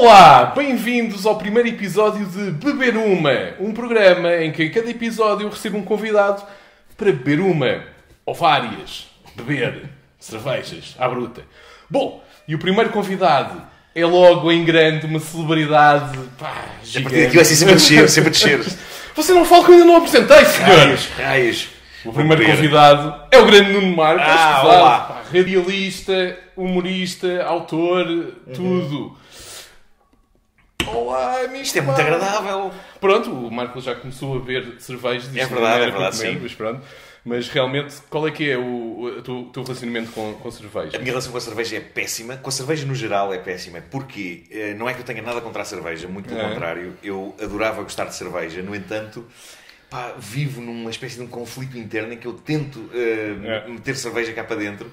Olá, bem-vindos ao primeiro episódio de Beber Uma, um programa em que em cada episódio eu recebo um convidado para beber uma, ou várias, beber cervejas à bruta. Bom, e o primeiro convidado é logo em grande uma celebridade, gigante. A partir daqui vai ser sempre a descer. Você não fala que eu ainda não apresentei, senhores! Raios. O primeiro convidado é o grande Nuno Marques, olá. Radialista, humorista, autor, tudo. Olá, amigo. Isto é muito agradável. Pronto, o Marco já começou a beber cervejas. É verdade, sim. Mas pronto. Mas realmente, qual é que é o teu relacionamento com cerveja? A minha relação com a cerveja é péssima. Com a cerveja no geral é péssima. Porque não é que eu tenha nada contra a cerveja. Muito pelo contrário. Eu adorava gostar de cerveja. No entanto, vivo numa espécie de um conflito interno em que eu tento meter cerveja cá para dentro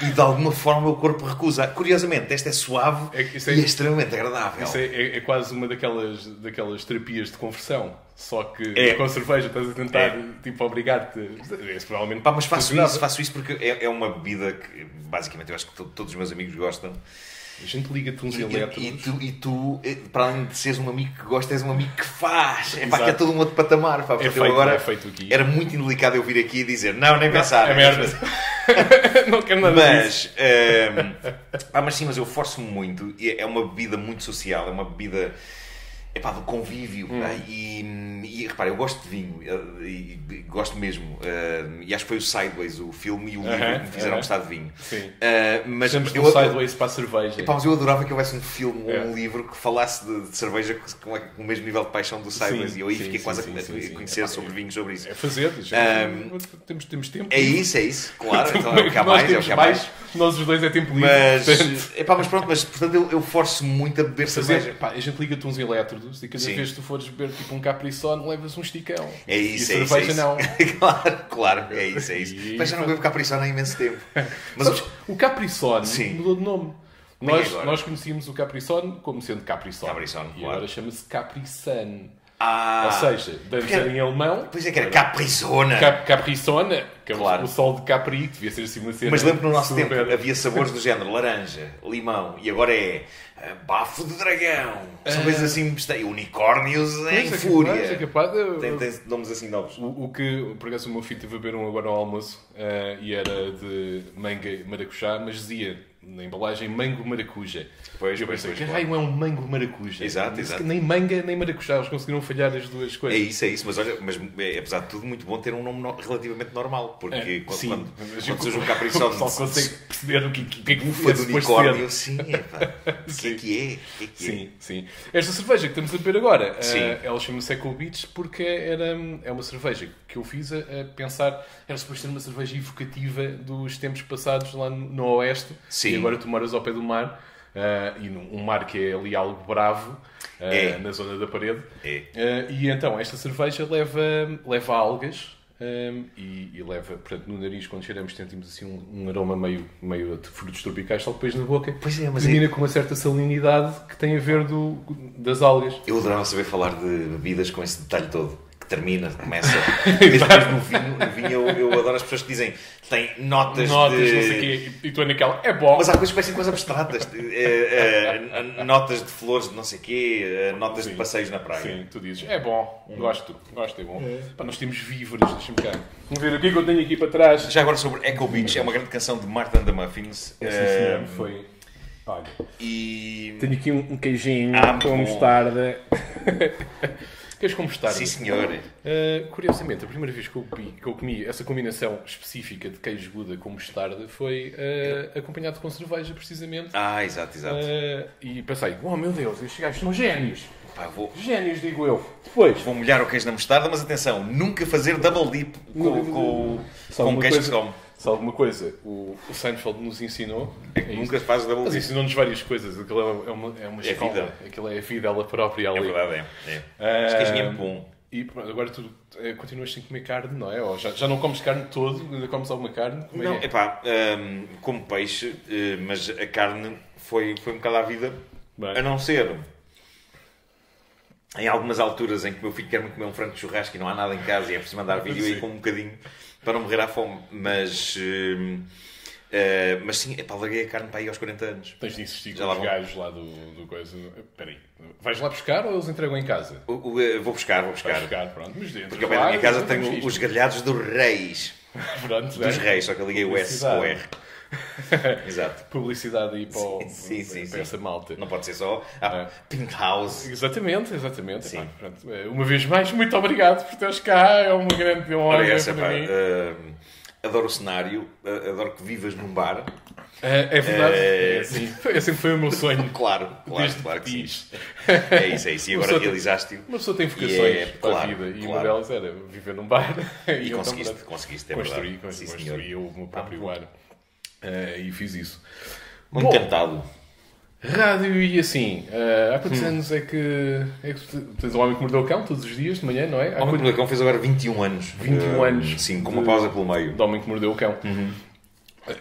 e de alguma forma o corpo recusa. Curiosamente, esta é suave e é extremamente agradável. Isso é quase uma daquelas terapias de conversão. Só que com a cerveja estás a tentar obrigar-te. Provavelmente mas faço isso porque é uma bebida que basicamente eu acho que todos os meus amigos gostam. A gente liga-te uns elétrons. E tu, para além de seres um amigo que gosta, és um amigo que faz. Que é todo um outro patamar. É feito aqui. Era muito indelicado eu vir aqui e dizer não, nem pensar. É merda. Não quero nada disso. Mas eu forço-me muito. É uma bebida muito social. É uma bebida do convívio. E repara, eu gosto de vinho. E gosto mesmo. E acho que foi o Sideways, o filme e o livro que me fizeram gostar de vinho. Sim. Mas eu Sideways para a cerveja. Mas eu adorava que houvesse um filme ou um livro que falasse de cerveja com o mesmo nível de paixão do Sideways. E eu aí fiquei quase a conhecer sobre vinhos, sobre isso. É fazer. Temos tempo. É isso. Claro. Então é o que há mais. Nós os dois é tempo livre. Mas portanto eu forço-me muito a beber cerveja. A gente liga-te uns elétrodos e cada vez que tu fores beber um Capri-Sun levas um esticão. É isso. Não. Claro, é isso. Mas já não bebo Capri-Sun há imenso tempo. Mas o Capri-Sun mudou de nome. Nós conhecíamos o Capri-Sun como sendo Capri-Sun. E agora chama-se Capri-Sun. Ou seja, deve ser em alemão. Pois é que era Capri-Zona. Capri-Zona, que é o sol de Capri, que devia ser assim uma cena. Mas lembro que no nosso tempo havia sabores do género laranja, limão, e agora é bafo de dragão. São coisas assim, unicórnios em fúria. Tem nomes assim novos. O que, por acaso, o meu filho teve a beber agora ao almoço, e era de manga e maracujá, mas dizia na embalagem mango maracuja. Pois, que raio é um mango maracuja? Exato. Nem manga nem maracujá, eles conseguiram falhar as duas coisas. É isso, mas olha, apesar de tudo, muito bom ter um nome relativamente normal, porque quando surge um Capri-Sun, só consegue perceber o que é que ufa do unicórnio, Sim. Esta cerveja que estamos a beber agora, ela chama-se Echo Beach porque é uma cerveja que eu fiz a pensar, era suposto ser uma cerveja evocativa dos tempos passados lá no Oeste. Sim. E agora tu moras ao pé do mar, e um mar que é ali algo bravo, na zona da parede. E então esta cerveja leva algas e leva, portanto, no nariz, quando cheiramos, sentimos assim um aroma meio de frutos tropicais, só depois na boca. Pois é, mas termina com uma certa salinidade que tem a ver das algas. Eu adorava saber falar de bebidas com esse detalhe todo. Termina, começa. No vinho eu adoro as pessoas que dizem tem notas de... não sei o quê, e tu é naquela, é bom. Mas há coisas que parecem coisas abstratas. Notas de flores de não sei o quê, notas de passeios na praia. Sim, tu dizes, é bom, gosto, é bom. Nós temos víveres, deixa-me cá. Vamos ver o que é que eu tenho aqui para trás. Já agora sobre Echo Beach, é uma grande canção de Martha and the Muffins. Foi... Olha, e... tenho aqui um queijinho com mostarda. Queres com mostarda? Sim, senhor. Curiosamente, a primeira vez que eu comi essa combinação específica de queijo Gouda com mostarda foi acompanhado com cerveja, precisamente. Exato. E pensei, oh meu Deus, estes gajos são génios. Génios, digo eu. Depois vou molhar o queijo na mostarda, mas atenção, nunca fazer double dip com o queijo que se come. Se alguma coisa o Seinfeld nos ensinou... nunca faz double dip. Mas ensinou-nos várias coisas. Aquilo é uma escola. Vida. Aquilo é a vida, ela própria ali. É verdade, Este queijinho é bom. E agora tu continuas sem comer carne, não é? Ou já não comes carne todo? Ainda comes alguma carne? Como peixe, mas a carne foi um bocado à vida. A não ser... Em algumas alturas em que o meu filho quer-me comer um frango de churrasco e não há nada em casa e é preciso mandar vídeo aí com um bocadinho para não morrer à fome. Mas Mas sim, larguei a carne para aí aos 40 anos. Tens de insistir Já com lá os vão. gajos lá do coisa. Espera aí. Vais lá buscar ou eles entregam em casa? Vou buscar. Vais buscar, pronto. Mas dentro Porque ao pé da minha casa tenho os grelhados dos reis. Pronto, Dos reis, só que eu liguei o S com o R. Exato. Publicidade aí Sim. para essa malta. Não pode ser só Pink House. Exatamente. Sim. Epá, pronto. Uma vez mais, muito obrigado por teres cá. É uma grande honra Olha essa, para mim. adoro o cenário, adoro que vivas num bar. É verdade. Sempre foi o meu sonho. Claro Desde que sim. fiz. É isso. E agora pessoa realizaste-o. Uma pessoa tem vocações para a claro, vida e claro. uma delas era viver num bar. E então, conseguiste, é construí verdade. Sim, senhor. construí o meu próprio bar. E fiz isso. Muito Bom, encantado. rádio e assim, há quantos anos é que tens o Homem que Mordeu o Cão todos os dias de manhã, não é? O Homem que Mordeu o Cão fez agora 21 anos. 21 anos. Sim, com uma pausa pelo meio. Do Homem que Mordeu o Cão.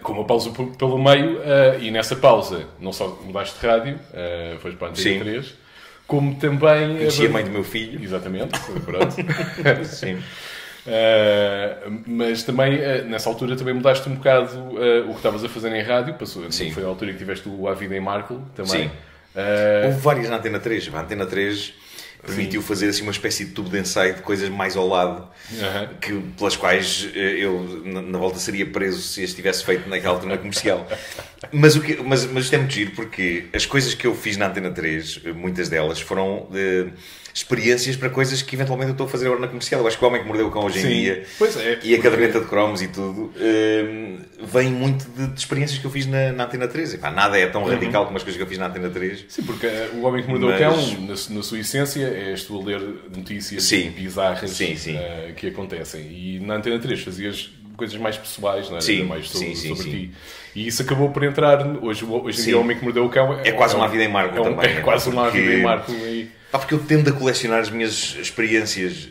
Com uma pausa pelo meio, e nessa pausa não só mudaste de rádio, foste para a Antena Sim. 3, como também... Conheci a mãe do meu filho. Exatamente, pronto. Sim. Mas também, nessa altura, também mudaste um bocado o que estavas a fazer em rádio. Sim. Foi a altura que tiveste o A Vida em Marco também. Sim. Houve várias na Antena 3. A Antena 3 permitiu fazer assim uma espécie de tubo de ensaio de coisas mais ao lado, pelas quais eu, na volta, seria preso se as tivesse feito naquela altura na comercial. Mas isto é muito giro, porque as coisas que eu fiz na Antena 3, muitas delas, foram experiências para coisas que eventualmente eu estou a fazer agora na comercial. Eu acho que o Homem que Mordeu o Cão hoje em dia, Pois é, e a caderneta de cromos e tudo, vem muito de experiências que eu fiz na Antena 3. Epá, nada é tão radical como as coisas que eu fiz na Antena 3. Sim, porque o Homem que Mordeu o Cão, na sua essência, és tu a ler notícias bizarras que acontecem. E na Antena 3 fazias coisas mais pessoais, não era? Sim, Mais sobre sim. ti. E isso acabou por entrar... Hoje em dia, o Homem que Mordeu o Cão... É quase uma vida em Marco também. É quase uma vida em Marco. Porque eu tendo a colecionar as minhas experiências,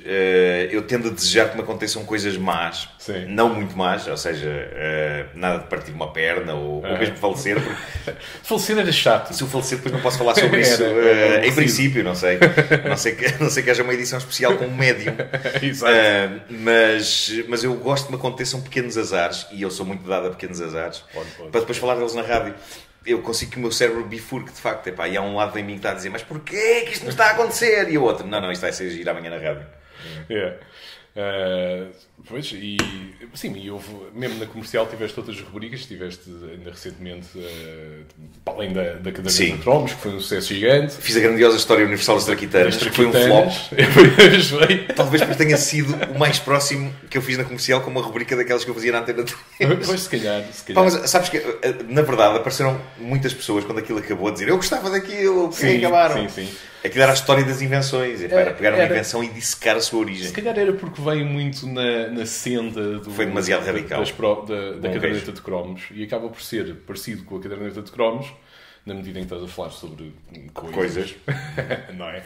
eu tendo a desejar que me aconteçam coisas más, não muito más, ou seja, nada de partir uma perna ou mesmo falecer. Porque falecer era chato. se eu falecer, depois não posso falar sobre isso. Em princípio, não sei. Não sei que haja uma edição especial com um médium. Exato. Mas eu gosto que me aconteçam pequenos azares, e eu sou muito dado a pequenos azares, para depois falar deles na rádio. Eu consigo que o meu cérebro bifurque, de facto. E há um lado em mim que está a dizer, mas porquê que isto não está a acontecer? E o outro, não, isto vai ser giro amanhã na rádio. Pois, e houve, mesmo na comercial tiveste outras rubricas, tiveste ainda recentemente, para além da caderneta de cromos, que foi um sucesso gigante. Fiz a grandiosa História Universal das Traquitanas, que foi um flop. Talvez porque tenha sido o mais próximo que eu fiz na comercial, com uma rubrica daquelas que eu fazia na Antena 3. Pois, se calhar. Mas sabes que, na verdade, apareceram muitas pessoas quando aquilo acabou a dizer eu gostava daquilo, porque acabaram. Sim. Aquilo era a história das invenções. Era pegar uma invenção e dissecar a sua origem. Se calhar era porque veio muito na senda foi demasiado radical. da caderneta de cromos, e acaba por ser parecido com a caderneta de cromos, na medida em que estás a falar sobre coisas. Não é?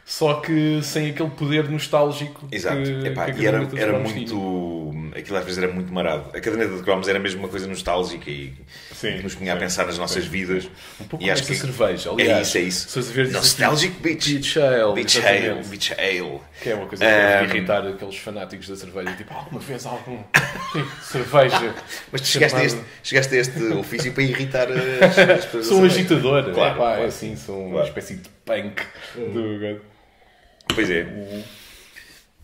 Só que sem aquele poder nostálgico. Exato. Que e era muito... Aquilo às vezes era muito marado. A caderneta de cromos era mesmo uma coisa nostálgica e que nos punha a pensar nas nossas vidas. Um pouco e acho que cerveja, aliás. É isso. Nostalgic Beach Ale. Beach Ale. Que é uma coisa que deve irritar aqueles fanáticos da cerveja. Tipo, alguma vez algum cerveja. Mas tu chegaste a este ofício para irritar as pessoas. Sou um agitador. Claro. É assim, sou uma espécie de punk do... Pois é.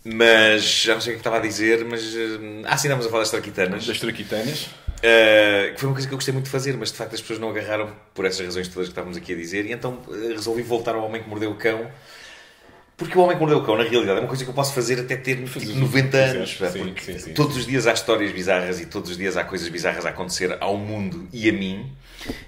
Mas já não sei o que estava a dizer, mas sim, estávamos a falar das traquitanas. Das traquitanas. Que foi uma coisa que eu gostei muito de fazer, mas de facto as pessoas não agarraram por essas razões todas que estávamos aqui a dizer, e então resolvi voltar ao Homem que Mordeu o Cão. Porque o Homem que Mordeu o Cão, na realidade, é uma coisa que eu posso fazer até ter 90 anos. Sim. Todos os dias há histórias bizarras e todos os dias há coisas bizarras a acontecer ao mundo e a mim.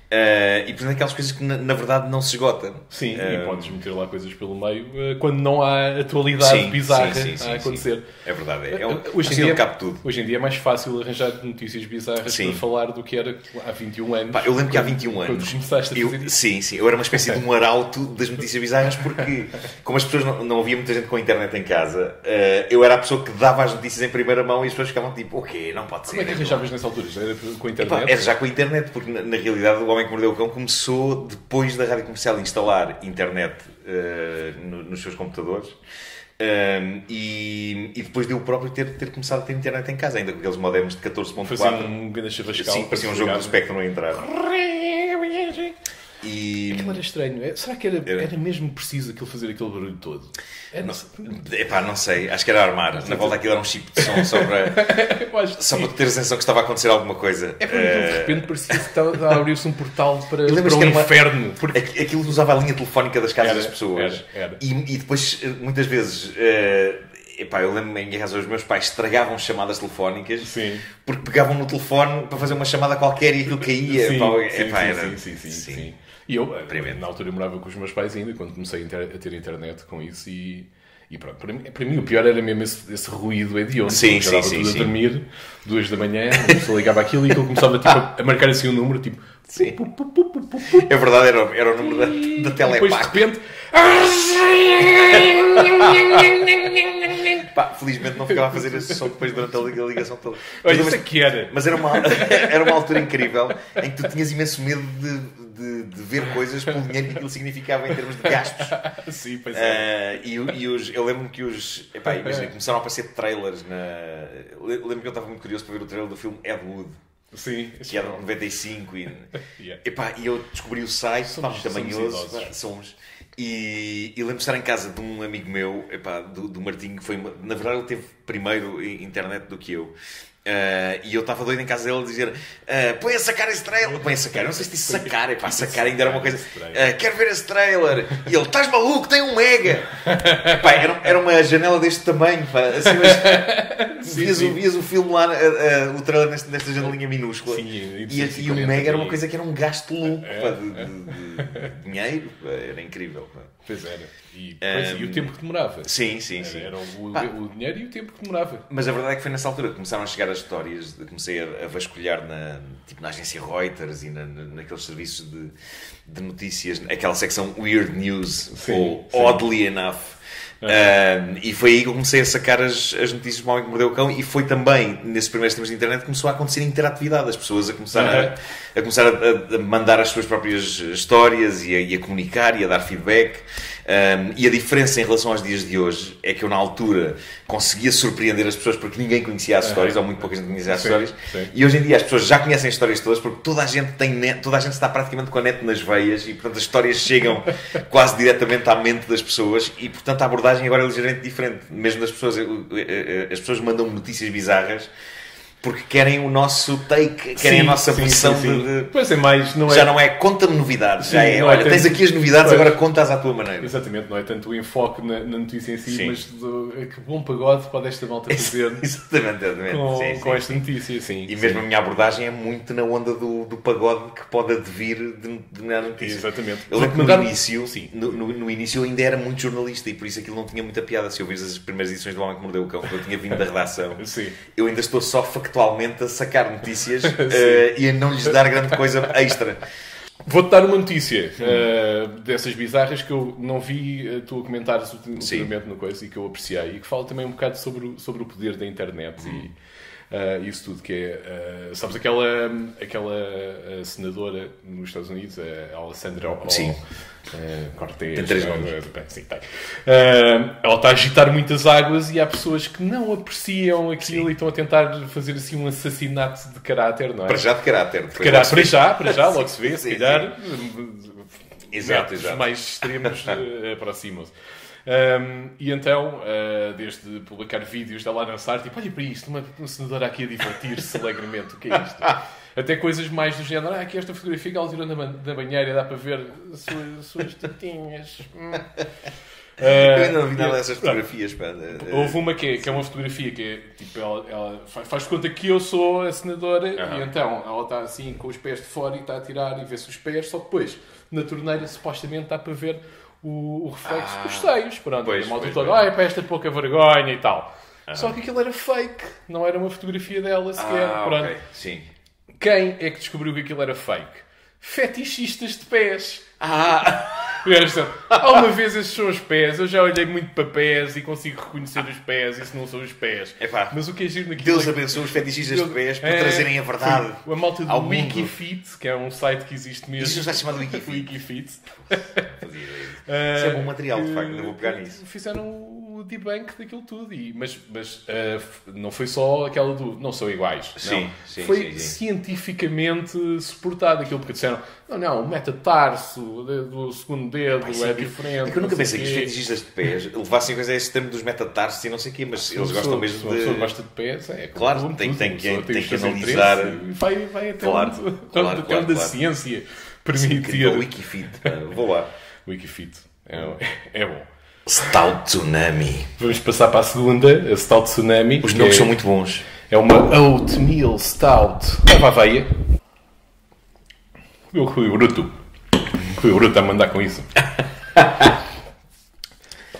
E portanto, aquelas coisas que na verdade não se esgotam. Sim, e podes meter lá coisas pelo meio quando não há atualidade bizarra a acontecer. É verdade. Hoje em dia é mais fácil arranjar notícias bizarras para falar do que era há 21 anos. Eu lembro que há 21 anos. Quando começaste a fazer isso. Sim, eu era uma espécie de um arauto das notícias bizarras, porque como as pessoas não havia muita gente com a internet em casa, eu era a pessoa que dava as notícias em primeira mão e as pessoas ficavam tipo, ok, não pode ser. Como é que arranjavas nessa altura? Já era com a internet? Era já com a internet, porque na realidade o Homem que Mordeu o Cão começou depois da Rádio Comercial instalar internet nos seus computadores. E depois de eu próprio ter começado a ter internet em casa, ainda com aqueles modems de 14.4. Fazia um grande chavascal. Sim, parecia um jogo do Spectrum a entrar. Aquilo era estranho. Será que era mesmo preciso fazer aquele barulho todo? Não sei. Acho que era armar. Na volta aquilo era um chip de som só para ter a sensação que estava a acontecer alguma coisa. É porque de repente parecia que estava a abrir-se um portal para o inferno. Aquilo usava a linha telefónica das casas das pessoas. Era. E depois, muitas vezes... eu lembro-me em casa, os meus pais estragavam chamadas telefónicas. Sim. Porque pegavam no telefone para fazer uma chamada qualquer e aquilo caía. Sim. E eu, na altura, eu morava com os meus pais ainda, quando comecei a ter internet com isso e pronto. Para mim o pior era mesmo esse ruído hediondo. Sim. A dormir, 2 da manhã, a pessoa ligava aquilo e aquilo começava a marcar assim um número, tipo... Sim. É verdade, era o número da Telepac. Depois, de repente... Felizmente não ficava a fazer esse som depois durante a ligação toda. Olha, isso é que era. Mas era uma altura incrível em que tu tinhas imenso medo de ver coisas pelo dinheiro que aquilo significava em termos de gastos. Sim, pois é. Eu lembro-me que imagina, começaram a aparecer trailers. Lembro que eu estava muito curioso para ver o trailer do filme Ed Wood. Sim, que era de 95 e yeah. eu descobri o site, somos tamanhoso, e lembro de estar em casa de um amigo meu, do Martinho, que foi na verdade ele teve primeiro internet do que eu. E eu estava doido em casa dele a dizer põe a sacar esse trailer, não sei se disse sacar, sacar ainda era uma coisa, quero ver esse trailer, e ele, estás maluco, tem 1 mega. Era uma janela deste tamanho, assim, mas vias o filme lá, o trailer nesta janelinha minúscula. Sim, e 1 mega era uma coisa que era um gasto louco de dinheiro, era incrível. Pois era. E o tempo que demorava. Sim. Era o dinheiro e o tempo que demorava. Mas a verdade é que foi nessa altura que começaram a chegar as histórias, comecei a vasculhar na agência Reuters e naqueles serviços de notícias, aquela secção Weird News, ou Oddly Enough. E foi aí que eu comecei a sacar as notícias do Homem que Mordeu o Cão, e foi também nesses primeiros tempos de internet que começou a acontecer interatividade, as pessoas a começar a mandar as suas próprias histórias e a comunicar e a dar feedback. E a diferença em relação aos dias de hoje é que eu na altura conseguia surpreender as pessoas porque ninguém conhecia as histórias, ou muito pouca gente conhecia as histórias, e hoje em dia as pessoas já conhecem as histórias todas porque toda a gente tem net, toda a gente está praticamente com a net nas veias, e portanto as histórias chegam quase diretamente à mente das pessoas, e portanto a abordagem agora é ligeiramente diferente, mesmo das pessoas. As pessoas mandam notícias bizarras porque querem o nosso take, querem a nossa versão de... Pois é, mais... Já não é conta-me novidades, já é, olha, tens aqui as novidades, agora contas à tua maneira. Exatamente, não é tanto o enfoque na notícia em si, mas que bom pagode pode esta malta fazer com esta notícia, sim. E mesmo a minha abordagem é muito na onda do pagode que pode advir de determinada notícia. Exatamente. Eu lembro que no início eu ainda era muito jornalista, e por isso aquilo não tinha muita piada. Se eu vires as primeiras edições do Homem que Mordeu o Cão, eu tinha vindo da redação, eu ainda estou só factualmente a sacar notícias e a não lhes dar grande coisa extra. Vou-te dar uma notícia dessas bizarras que eu não vi tu a comentar ultimamente no coisa, e que eu apreciei, e que fala também um bocado sobre o poder da internet e isso tudo, que é... sabes aquela senadora nos Estados Unidos, a Alessandra Cortez? Tem 3 nomes. Sim, tem. Ela está a agitar muitas águas, e há pessoas que não apreciam aquilo e estão a tentar fazer assim um assassinato de caráter, não é? Para já de caráter. Para já, logo se vê, se calhar. Exato. Mais extremos aproximam-se. E então, desde publicar vídeos dela a dançar, tipo, olha para isto, uma senadora aqui a divertir-se alegremente, o que é isto? Até coisas mais do género, aqui esta fotografia que ela tirou da banheira, dá para ver suas tetinhas. Eu ainda não vi nada dessas fotografias. Houve uma que é uma fotografia que é, tipo, ela faz conta que eu sou a senadora, e então ela está assim com os pés de fora e está a tirar e vê-se os pés, só depois na torneira supostamente dá para ver o reflexo dos seios. Pronto, a malta toda, é para esta pouca vergonha e tal. Só que aquilo era fake, não era uma fotografia dela sequer. Pronto. Okay. Sim. Quem é que descobriu que aquilo era fake? Fetichistas de pés. Há uma vez esses são os pés. Eu já olhei muito para pés e consigo reconhecer os pés. Isso não são os pés. Epá, mas o que é giro naquilo Deus abençoe os fetichistas de pés por trazerem a verdade a malta do ao mundo. Wikifit, que é um site que existe mesmo. Isso já se chama Wikifit. Wikifit. Isso é bom material, de facto. Eu vou pegar nisso. Fizeram o debunk daquilo tudo. Mas não foi só aquela do... Não são iguais. Sim, não. Foi cientificamente suportado aquilo. Porque disseram, não, o metatarso do segundo dedo é diferente. É que eu nunca pensei que os fetichistas de pés levassem a coisa a esse termo dos metatarsos e não sei o quê, mas eles gostam mesmo de... Se uma pessoa gosta de pés, claro, tem que analisar... Vai até onde a ciência permitir. O Wikifit, vou lá. Wikifit, é bom. Stout Tsunami. Vamos passar para a segunda, a Stout Tsunami. Os nomes são muito bons. É uma Oatmeal Stout. Leva a veia. Eu fui bruto. Fui bruto a mandar com isso.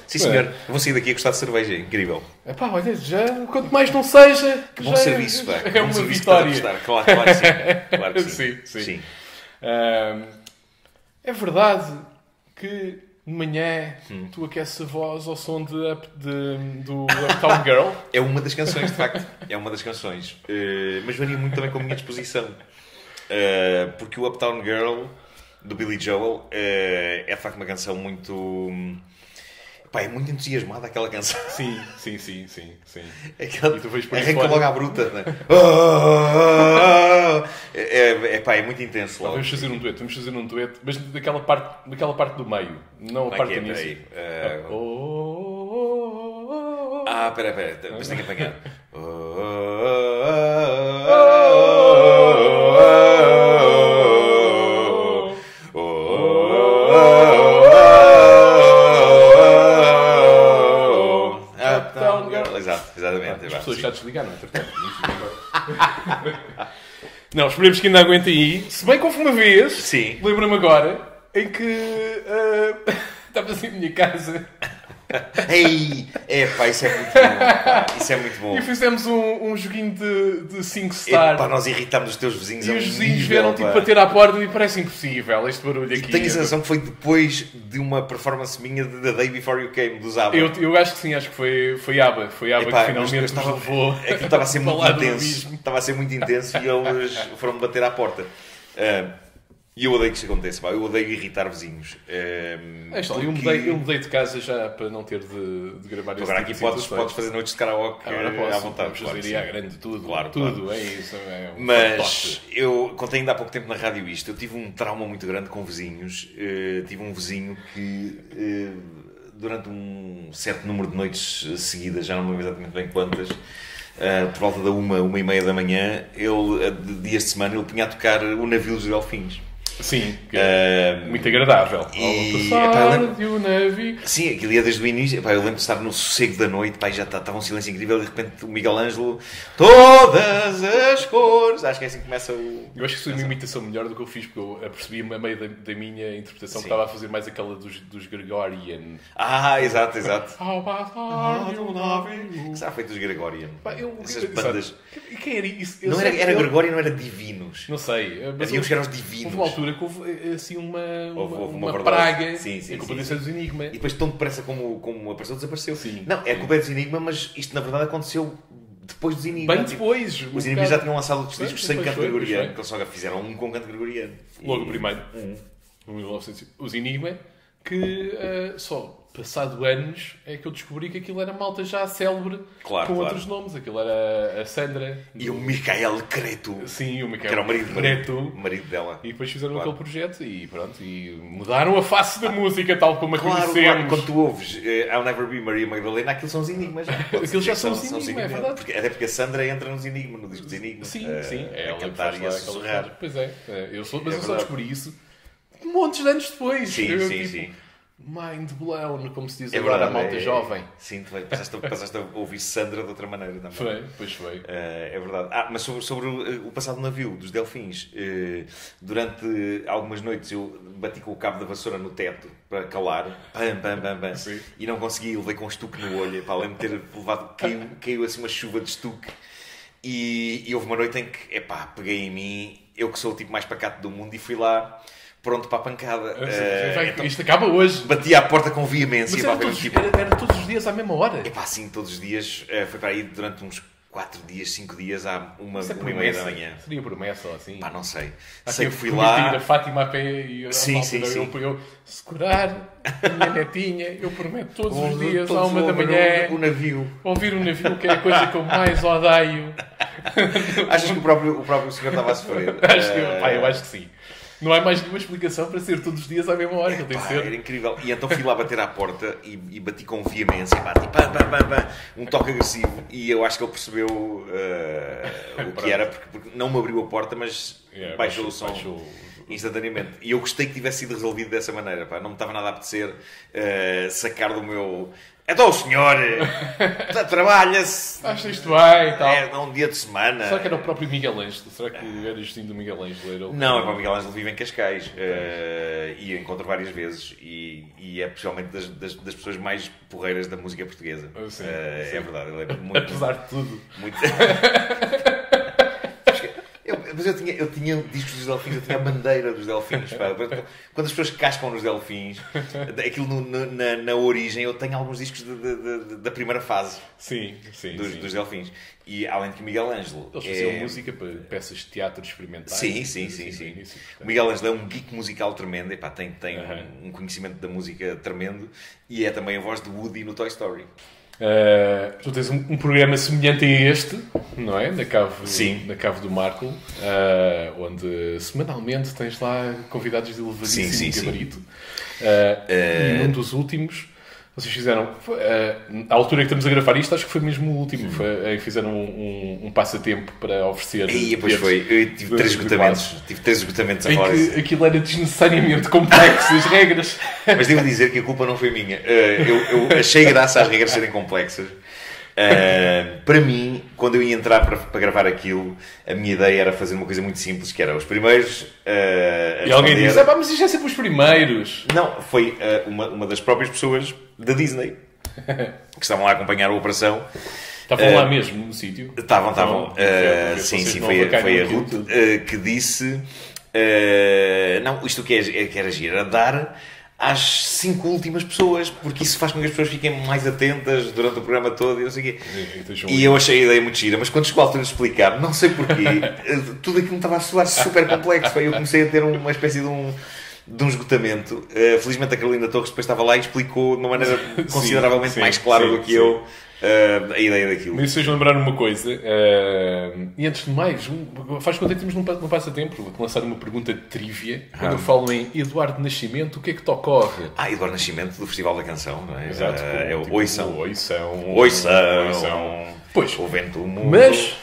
Sim, senhor. Vou sair daqui a gostar de cerveja. Incrível. Epá, olha, já, quanto mais não seja... Que bom serviço, pá. É uma vitória. Claro que sim. Claro que sim. Sim. É verdade que de manhã tu aqueces a voz ao som do Uptown Girl. É uma das canções, de facto. É uma das canções. Mas varia muito também com a minha disposição. Porque o Uptown Girl, do Billy Joel, é de facto uma canção muito... Pá, é muito entusiasmada aquela canção. Sim. Aquela... E tu vais por arranca fora. logo à bruta. Né? É muito intenso logo. Vamos fazer um dueto, mas daquela parte do meio, não a parte do início. Espera, mas tenho que apanhar. Exatamente. As pessoas já desligaram, entretanto. Não, esperemos que ainda aguente aí. Se bem que houve uma vez, lembro-me agora, em que estavas em minha casa. Ei! Isso é muito bom. Isso é muito bom. E fizemos um joguinho de 5 star. Nós irritámos os teus vizinhos. E os vizinhos vieram bater à porta e parece impossível este barulho aqui. Tenho a sensação que foi depois de uma perperformance minha de The Day Before You Came, dos ABBA. Eu acho que sim, acho que foi ABBA. Foi ABBA que finalmente nos levou. Aquilo estava a ser muito intenso. Estava a ser muito intenso e eles foram bater à porta. E eu odeio que isso aconteça, pá. Eu odeio irritar vizinhos. Eu mudei de casa já para não ter de gravar esse agora aqui podes fazer noites de karaoke à vontade. Vamos fazer à grande tudo. Claro. É isso. Mas eu contei ainda há pouco tempo na rádio isto. Eu tive um trauma muito grande com vizinhos. Tive um vizinho que durante um certo número de noites seguidas, já não me lembro exatamente bem quantas, por volta da 1h30 da manhã, de dias de semana, ele punha a tocar o Navio dos Delfins. Sim, muito agradável. O navio. Sim, aquilo ia desde o início. Eu lembro de estar no sossego da noite, já estava um silêncio incrível, e de repente o Miguel Ângelo, todas as cores. Acho que é assim que começa o... Eu acho que foi uma imitação melhor do que eu fiz, porque eu apercebi-me a meio da minha interpretação que estava a fazer mais aquela dos Gregorian. Exato. Que será feito dos Gregorian? Essas bandas. E quem era isso? Era Gregorian, não era Divinos. Não sei. Havia uns que eram os Divinos. Houve uma altura que houve assim uma verdade. praga. Sim, a culpa disso é dos Enigma. E depois tão depressa como apareceu, desapareceu. Sim. Não, a culpa é dos Enigma, mas isto na verdade aconteceu depois dos Enigma. Bem depois. Os Enigma já tinham lançado outros discos sem canto gregoriano, que eles só fizeram um com canto gregoriano. Logo o primeiro. Os Enigma, que só passado anos é que eu descobri que aquilo era malta já célebre com outros nomes. Aquilo era a Sandra. E o Michael Cretu. Sim, o Michael que era o marido dela. E depois fizeram aquele projeto e pronto. E mudaram a face da música tal como a conhecemos. Quando tu ouves I'll Never Be Maria Magdalena, aquilo são os Enigmas. Aquilo já são os Enigmas, é verdade. Até porque a Sandra entra nos Enigmas, no disco dos Enigmas. Sim. A cantar e a sussurrar. Pois é. Mas eu só descobri isso montes de anos depois. Sim. Mind blown, como se diz agora a malta jovem. Sim, passaste a ouvir Sandra de outra maneira também. Foi. É verdade. Mas sobre o passado navio dos Delfins, durante algumas noites eu bati com o cabo da vassoura no teto para calar, pam, Sim. e não consegui, levei com um estuque no olho, para além de ter levado, caiu assim uma chuva de estuque. E houve uma noite em que, peguei em mim, eu que sou o tipo mais pacato do mundo, e fui lá pronto para a pancada. Então, isto acaba hoje. batia à porta com veemência. Mas para era ver um todos, tipo... era todos os dias à mesma hora. Epá, sim, todos os dias. Foi para aí durante uns 4 dias, 5 dias, à uma Isso é e promessa. meia da manhã. Seria promessa ou assim. Pá, não sei. Há Sei que que fui prometi lá... ir a Fátima a pé e Sim, eu segurar a minha netinha, eu prometo todos os dias todos à 1 da ouvem manhã o navio. ouvir um navio, que é a coisa que eu mais odeio. Achas que o próprio senhor estava a sofrer? Eu acho que sim. Não há mais nenhuma explicação para ser todos os dias à mesma hora, que ele tem que ser. Era incrível. E então fui lá bater à porta e bati com veemência. Bati, um toque agressivo. E eu acho que ele percebeu o que era, porque não me abriu a porta, mas baixou o som instantaneamente. E eu gostei que tivesse sido resolvido dessa maneira. Pá. Não me estava nada a apetecer sacar do meu... Então o senhor trabalha-se. Acha isto bem e tal. É um dia de semana. Será que era o próprio Miguel Ângelo? Será que era Justino do Miguel Ângelo? Não, é para o Miguel Ângelo vive em Cascais e eu encontro várias vezes e é possivelmente das pessoas mais porreiras da música portuguesa. Sim. É verdade, ele é muito... Apesar de tudo. Muito... Mas eu tinha discos dos Delfins, eu tinha a bandeira dos Delfins. Pá. Quando as pessoas cascam nos Delfins, aquilo na origem, eu tenho alguns discos da primeira fase dos Delfins. E além de que o Miguel Ângelo... Eles faziam música para peças de teatro experimentais. Sim. O Miguel Ângelo é um geek musical tremendo. Epá, tem um conhecimento da música tremendo. E é também a voz de Woody no Toy Story. Tu tens um programa semelhante a este, não é? Na cave do Marco, onde semanalmente tens lá convidados de elevadíssimo gabarito. E num dos últimos, vocês fizeram, à altura que estamos a gravar isto, acho que foi mesmo o último, fizeram um passatempo para oferecer. E depois foi, eu tive 3 esgotamentos a falar isso. Aquilo era desnecessariamente complexo, as regras. Mas devo dizer que a culpa não foi minha. Eu achei graça às regras serem complexas. Para mim, quando eu ia entrar para gravar aquilo, a minha ideia era fazer uma coisa muito simples, que era os primeiros e alguém disse, mas isto é sempre os primeiros. Não, foi uma das próprias pessoas da Disney que estavam lá a acompanhar a operação. Estavam lá mesmo no sítio? Estavam. Sim, foi a Ruth que disse não, isto que era agir, era dar às 5 últimas pessoas, porque isso faz com que as pessoas fiquem mais atentas durante o programa todo e não sei o quê. E eu achei a ideia muito gira, mas quando chegou a altura de explicar, não sei porquê, tudo aquilo me estava a soar super complexo. Eu comecei a ter uma espécie de um esgotamento. Felizmente a Carolina Torres depois estava lá e explicou de uma maneira consideravelmente mais clara do que eu a ideia daquilo. Mas vocês lembraram uma coisa, e antes de mais, faz quanto é que temos num passatempo? Vou-te lançar uma pergunta de trivia. Quando eu falo em Eduardo Nascimento, o que é que te ocorre? Eduardo Nascimento do Festival da Canção, não é? Exato. É o tipo, Oição. Oição. Pois, o vento do mundo. Mas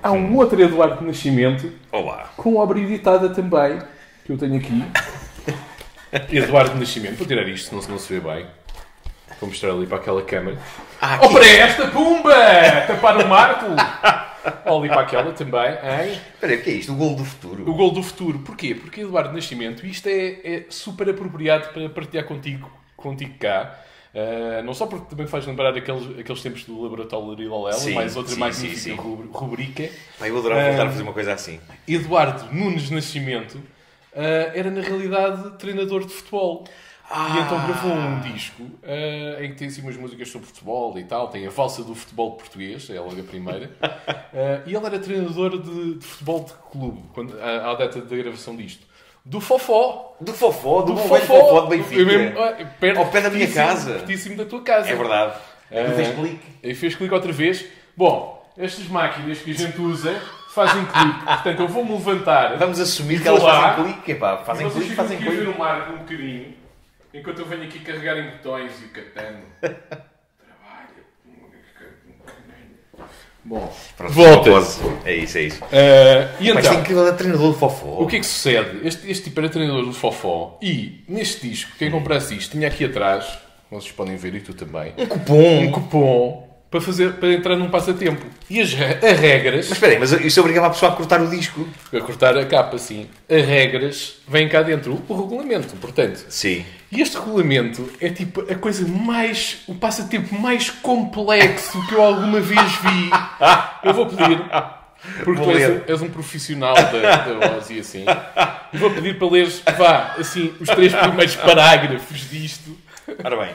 há um outro Eduardo Nascimento. Olá. Com obra editada também, que eu tenho aqui. Eduardo Nascimento. Vou tirar isto, senão não se vê bem. Vou mostrar ali para aquela câmara. Ou para esta, pumba! Tapar o Marco! Ou ali para aquela também. Espera aí, o que é isto? O golo do futuro? O golo do futuro. Porquê? Porque Eduardo Nascimento, isto é super apropriado para partilhar contigo cá. Não só porque também faz lembrar aqueles tempos do Laboratório Lolela, mais outra magnífica rubrica. Eu adorava voltar a fazer uma coisa assim. Eduardo Nunes Nascimento era na realidade treinador de futebol. E então gravou um disco em que tem assim umas músicas sobre futebol e tal. Tem a valsa do futebol português, é logo a primeira. E ele era treinador de futebol de clube, à data da gravação disto. Do Fofó. Do Fofó de Benfica. Ao pé da minha casa. Pertíssimo da tua casa. É verdade. Fez clique. E fez clique outra vez. Bom, estas máquinas que a gente usa fazem clique. Portanto, eu vou-me levantar. Vamos assumir que elas fazem clique. Fazem clique, fazem clique. Vocês ficam aqui a ver o Marco um bocadinho. Enquanto eu venho aqui carregar em botões e o catano. Trabalho. Bom, volta. É isso. E então, mas é incrível, é treinador do Fofó. O que é que sucede? Este tipo era treinador do Fofó. E neste disco, quem comprasse isto, tinha aqui atrás, vocês podem ver e tu também, um cupom para entrar num passatempo. E as regras... Mas espera aí, mas isso obrigava a pessoa a cortar o disco? A cortar a capa, sim. As regras vêm cá dentro. O regulamento, portanto. Sim. E este regulamento é tipo a coisa o passatempo mais complexo que eu alguma vez vi. Eu vou pedir Porque tu és um profissional da Oz e assim. E vou pedir para leres, assim, os 3 primeiros parágrafos disto. Ora bem,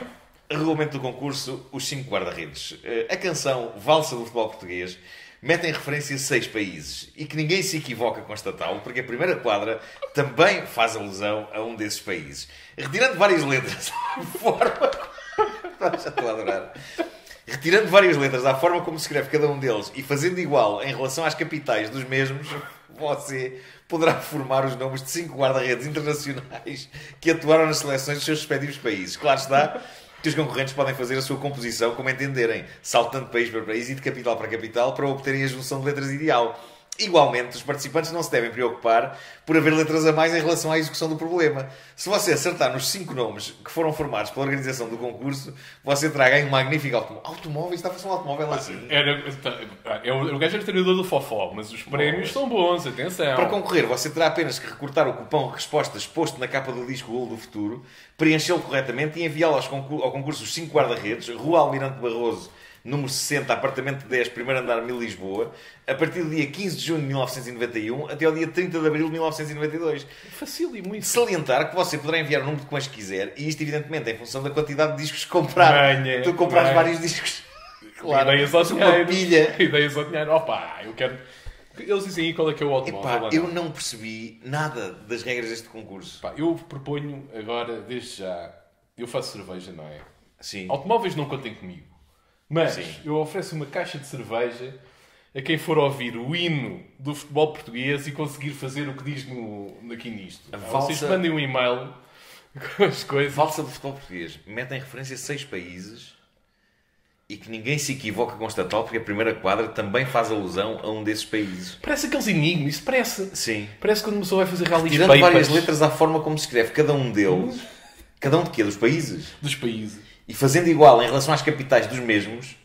regulamento do concurso, os 5 guarda-redes. A canção Valsa do Futebol Português mete em referência 6 países. E que ninguém se equivoca com esta tal, porque a primeira quadra também faz alusão a um desses países. Retirando várias letras à forma... Já estou a adorar. Retirando várias letras à forma como se escreve cada um deles e fazendo igual em relação às capitais dos mesmos, você poderá formar os nomes de 5 guarda-redes internacionais que atuaram nas seleções dos seus respectivos países. Claro está que os concorrentes podem fazer a sua composição como entenderem, saltando de país para país e de capital para capital para obterem a junção de letras ideal. Igualmente, os participantes não se devem preocupar por haver letras a mais em relação à execução do problema. Se você acertar nos 5 nomes que foram formados pela organização do concurso, você terá ganho um magnífico automóvel. Automóvel? Está a fazer um automóvel assim? O gajo era treinador do Fofó, mas os prémios são bons, atenção. Para concorrer, você terá apenas que recortar o cupom Respostas posto na capa do disco Golo do Futuro, preenchê-lo corretamente e enviá-lo ao concurso Os 5 Guarda-Redes, Rua Almirante Barroso, número 60, apartamento 10, primeiro andar, 1000, Lisboa, a partir do dia 15 de junho de 1991 até ao dia 30 de abril de 1992. Facílimo e muito. Salientar que você poderá enviar o número de comãs que quiser, e isto, evidentemente, em função da quantidade de discos que comprar. Tu compras vários discos. Claro, ideias ao dinheiro. Pilha. Ideias ao dinheiro. Opa, eu quero... Eles dizem aí qual é que é o automóvel. Eu não percebi nada das regras deste concurso. Eu proponho agora, desde já, eu faço cerveja, não é? Sim. Automóveis não contem comigo. Mas Sim. eu ofereço uma caixa de cerveja a quem for ouvir o hino do futebol português e conseguir fazer o que diz aqui nisto. Vocês mandem um e-mail com as coisas. Valsa do futebol português. Mete em referência 6 países e que ninguém se equivoca com esta tal, porque a primeira quadra também faz alusão a um desses países. Parece aqueles enigmas. Isso parece. Sim. Parece quando uma pessoa vai fazer rally de tirando várias letras à forma como se escreve cada um deles. Cada um de quê? Dos países? Dos países. E fazendo igual em relação às capitais dos mesmos.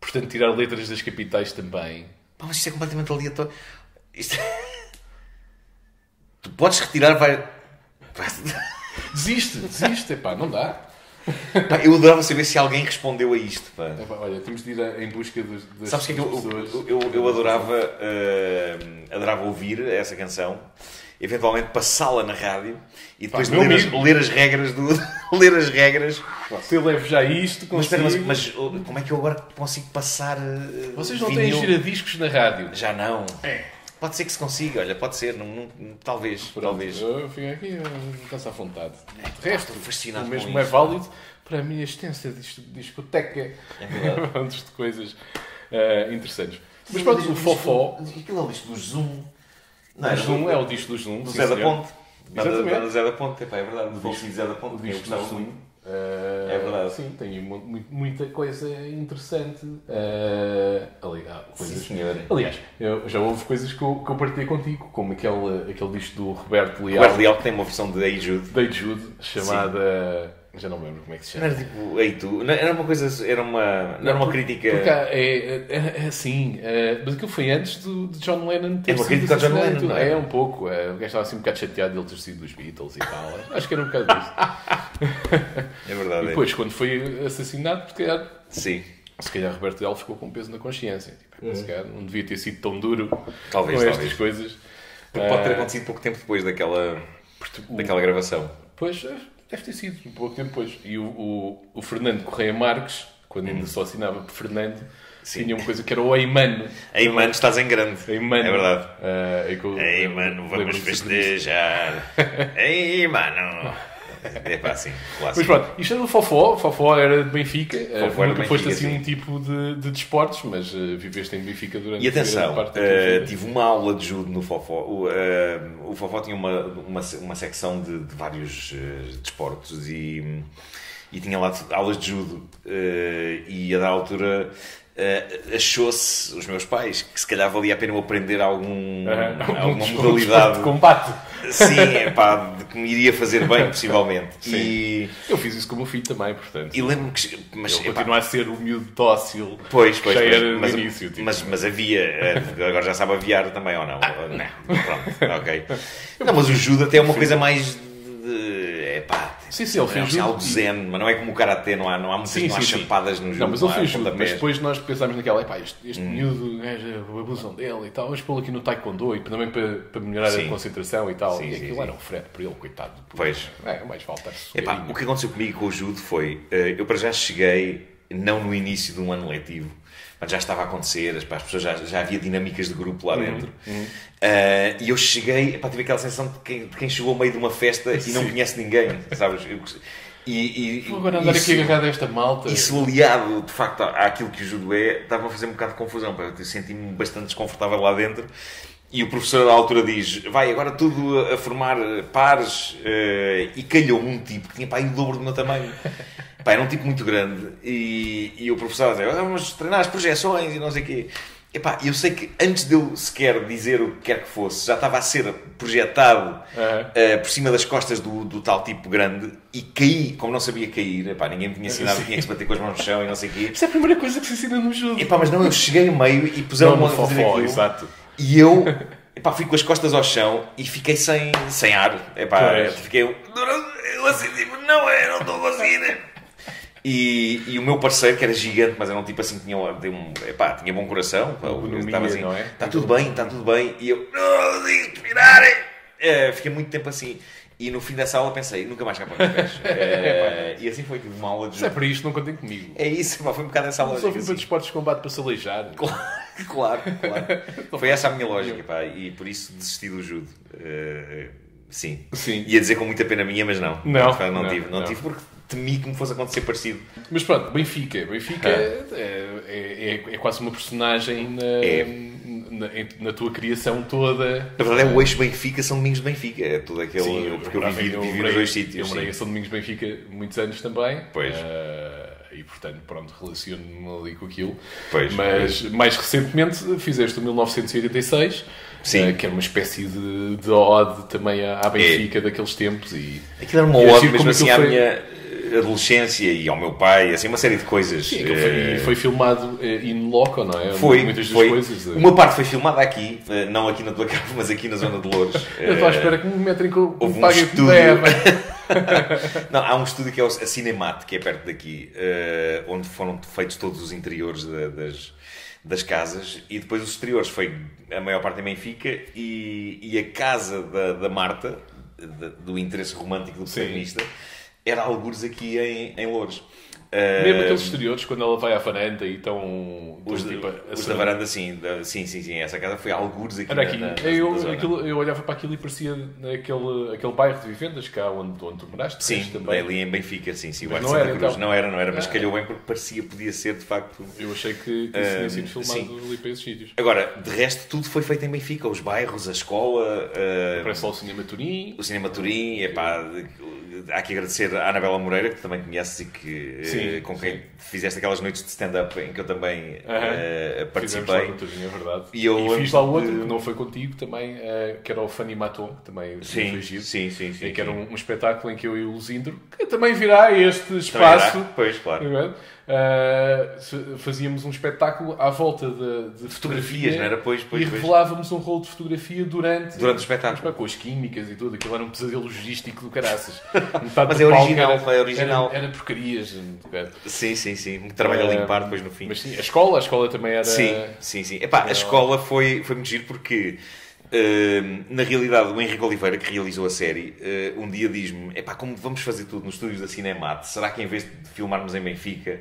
Portanto, tirar letras das capitais também. Pá, mas isto é completamente aleatório. Isto... Tu podes retirar várias... Desiste. Epá, não dá. Pá, eu adorava saber se alguém respondeu a isto. Pá. Epá, olha, temos de ir em busca das Sabes o que é que pessoas. eu adorava ouvir essa canção, eventualmente passá-la na rádio e depois ler as regras ler as regras. Se eu levo já isto, consigo... mas como é que eu agora consigo passar Vocês não vinil? têm giradiscos na rádio? Já não. Pode ser que se consiga, olha, pode ser, talvez. Pronto, talvez. Eu fico aqui, canso à vontade. De resto, fascinado o mesmo com é isto. válido para a minha extensa discoteca. É verdade. Antes de coisas interessantes. Mas pronto, o Fofó... Aquilo é o disco do Zoom. Não, o Zoom é o disco do Zoom. Do Zé da Ponte. Exatamente. Do Zé da Ponte, é verdade. Do disco do Zé da Ponte. O disco do Zoom. É verdade. Sim, tem muita coisa interessante. Sim, senhor. Aliás, já houve coisas que eu partilhei contigo, como aquele disco do Roberto Leal. Roberto Leal que tem uma versão de Ei Jude. De Ei Jude, chamada... Já não me lembro como é que se chama. Não era tipo Ei Tu. Era uma coisa... Era uma crítica... Porque é assim... mas aquilo foi antes de John Lennon ter uma sido crítica ao John assassinado. Lennon, não é? É um pouco. O gajo estava assim um bocado chateado de ele ter sido dos Beatles e tal. Acho que era um bocado disso. É verdade. E depois, quando foi assassinado, Sim. se calhar Roberto Leal ficou com peso na consciência. Tipo, se calhar não devia ter sido tão duro Talvez, com estas coisas. Porque pode ter acontecido pouco tempo depois daquela gravação. Pois, deve ter sido um pouco tempo depois. E o Fernando Correia Marques, quando ainda só assinava por Fernando, tinha uma coisa que era o Ei Mano. Ei Mano, estás em grande. Ei Mano. É verdade. Ei Mano, vamos festejar. Ei Mano. É pá, assim, clássico. Mas pronto, isto era do Fofó. Fofó era de Benfica. Nunca foste assim sim. um tipo de desportos, mas viveste em Benfica durante E atenção, parte da tua vida. tive uma aula de judo no Fofó. O Fofó tinha uma secção de vários desportos e tinha lá aulas de judo. E a da altura achou-se, os meus pais, que se calhar valia a pena eu aprender alguma modalidade de combate. Sim, de que me iria fazer bem, possivelmente. Sim. E eu fiz isso com o meu filho também, portanto. E lembro-me que... Mas, ele continua a ser o miúdo dócil. Pois, já era no início. Tipo. Mas havia... Agora já sabe aviar também, ou não? Não. Pronto, ok. Não, mas o judo até é uma coisa mais... Sim, ele fez judo. Algo zen, mas não é como o karatê, não há muitas chapadas no judo. Não, mas ele fez judo, mas depois nós pensámos naquela, este miúdo, abusam dele e tal, vamos pô-lo aqui no taekwondo e também para melhorar a concentração e tal. E aquilo era um frete para ele, coitado. Pois. Mais falta. O que aconteceu comigo com o judo foi, eu para já cheguei, não no início de um ano letivo, mas já estava a acontecer, as pessoas já havia dinâmicas de grupo lá dentro. E eu cheguei, tive aquela sensação de quem chegou ao meio de uma festa e não conhece ninguém, sabes? Vou agora andar aqui agarrado a esta malta. Isso aliado, de facto, àquilo que o judo estava a fazer um bocado de confusão. Eu senti-me bastante desconfortável lá dentro. E o professor, à altura, diz, vai, agora tudo a formar pares. E calhou-me um tipo que tinha o dobro do meu tamanho. Era um tipo muito grande. E o professor dizia, vamos treinar as projeções e não sei o quê. Eu sei que antes de eu sequer dizer o que quer que fosse, já estava a ser projetado por cima das costas do tal tipo grande e caí, como não sabia cair. Ninguém me tinha ensinado, tinha que se bater com as mãos no chão e não sei o quê. Isso é a primeira coisa que se ensina no judo. Mas não, eu cheguei no meio e puseram-me a fazer aquilo. Exato. E eu fui com as costas ao chão e fiquei sem ar. Fiquei eu assim, tipo, não estou a conseguir. E o meu parceiro, que era gigante, mas era um tipo assim que tinha bom coração, estava assim, não é? Está tudo bem. E eu, não consigo respirar. Fiquei muito tempo assim. E no fim dessa aula pensei, nunca mais cá para os pés. E assim foi, tive uma aula de... Se é para isto, não contem comigo. É isso, foi um bocado essa lógica. Só fui para desportos de combate para se aleijar. Claro. Foi essa a minha lógica, e por isso desisti do judo. Sim. Ia dizer com muita pena minha, mas não. Não tive porque temi que me fosse acontecer parecido. Mas pronto, Benfica é quase uma personagem na tua criação toda. Na verdade, o eixo Benfica São Domingos de Benfica. É tudo aquele... Porque eu vivi nos dois sítios. Eu morei em São Domingos de Benfica muitos anos também. Pois. E portanto, relaciono-me ali com aquilo. Pois. Mas mais recentemente fizeste o 1986. Que era uma espécie de ode também à Benfica daqueles tempos. Aquilo era uma ode mesmo assim à minha adolescência e ao meu pai, assim, uma série de coisas. Sim, foi filmado in loco, não é? Muitas das coisas. Uma parte foi filmada aqui, não aqui na tua casa, mas aqui na zona de Loures. Eu estou à espera que me metem com um pague estúdio. Não, há um estúdio que é a Cinemat, que é perto daqui, onde foram feitos todos os interiores das casas, e depois os exteriores foi a maior parte em Benfica, e a casa da Marta, do interesse romântico do protagonista, era algures aqui em Loures. Mesmo aqueles exteriores, quando ela vai à varanda e estão... Os da varanda, sim. Essa casa foi algures aqui. Era aqui. Eu olhava para aquilo e parecia aquele bairro de vivendas cá onde tu moraste. Sim, também. Ali em Benfica, sim. Mas não era, então. Não era, mas calhou bem porque podia ser, de facto... Eu achei que isso tinha sido filmado ali para esses sítios. Agora, de resto, tudo foi feito em Benfica. Os bairros, a escola... Parece lá o Cinema Turim. O Cinema Turim, há que agradecer à Anabela Moreira, que também conheces e que, com quem fizeste aquelas noites de stand-up em que eu também participei. Turim, é verdade. E fiz lá outro, que não foi contigo também, que era o Funny Maton, que também foi giro. Sim. Que era um espetáculo em que eu e o Luzindro, que também virá este espaço. Pois, claro. Fazíamos um espetáculo à volta de fotografias, não era? E revelávamos um rolo de fotografia durante o espetáculo. Com as químicas e tudo. Aquilo era um pesadelo logístico do caraças. Mas é original. Era porcarias. Sim. Muito trabalho a limpar depois no fim. Mas sim, a escola também era... Sim. A escola foi muito giro porque... na realidade, o Henrique Oliveira, que realizou a série, um dia diz-me, como vamos fazer tudo nos estúdios da Cinemat, será que em vez de filmarmos em Benfica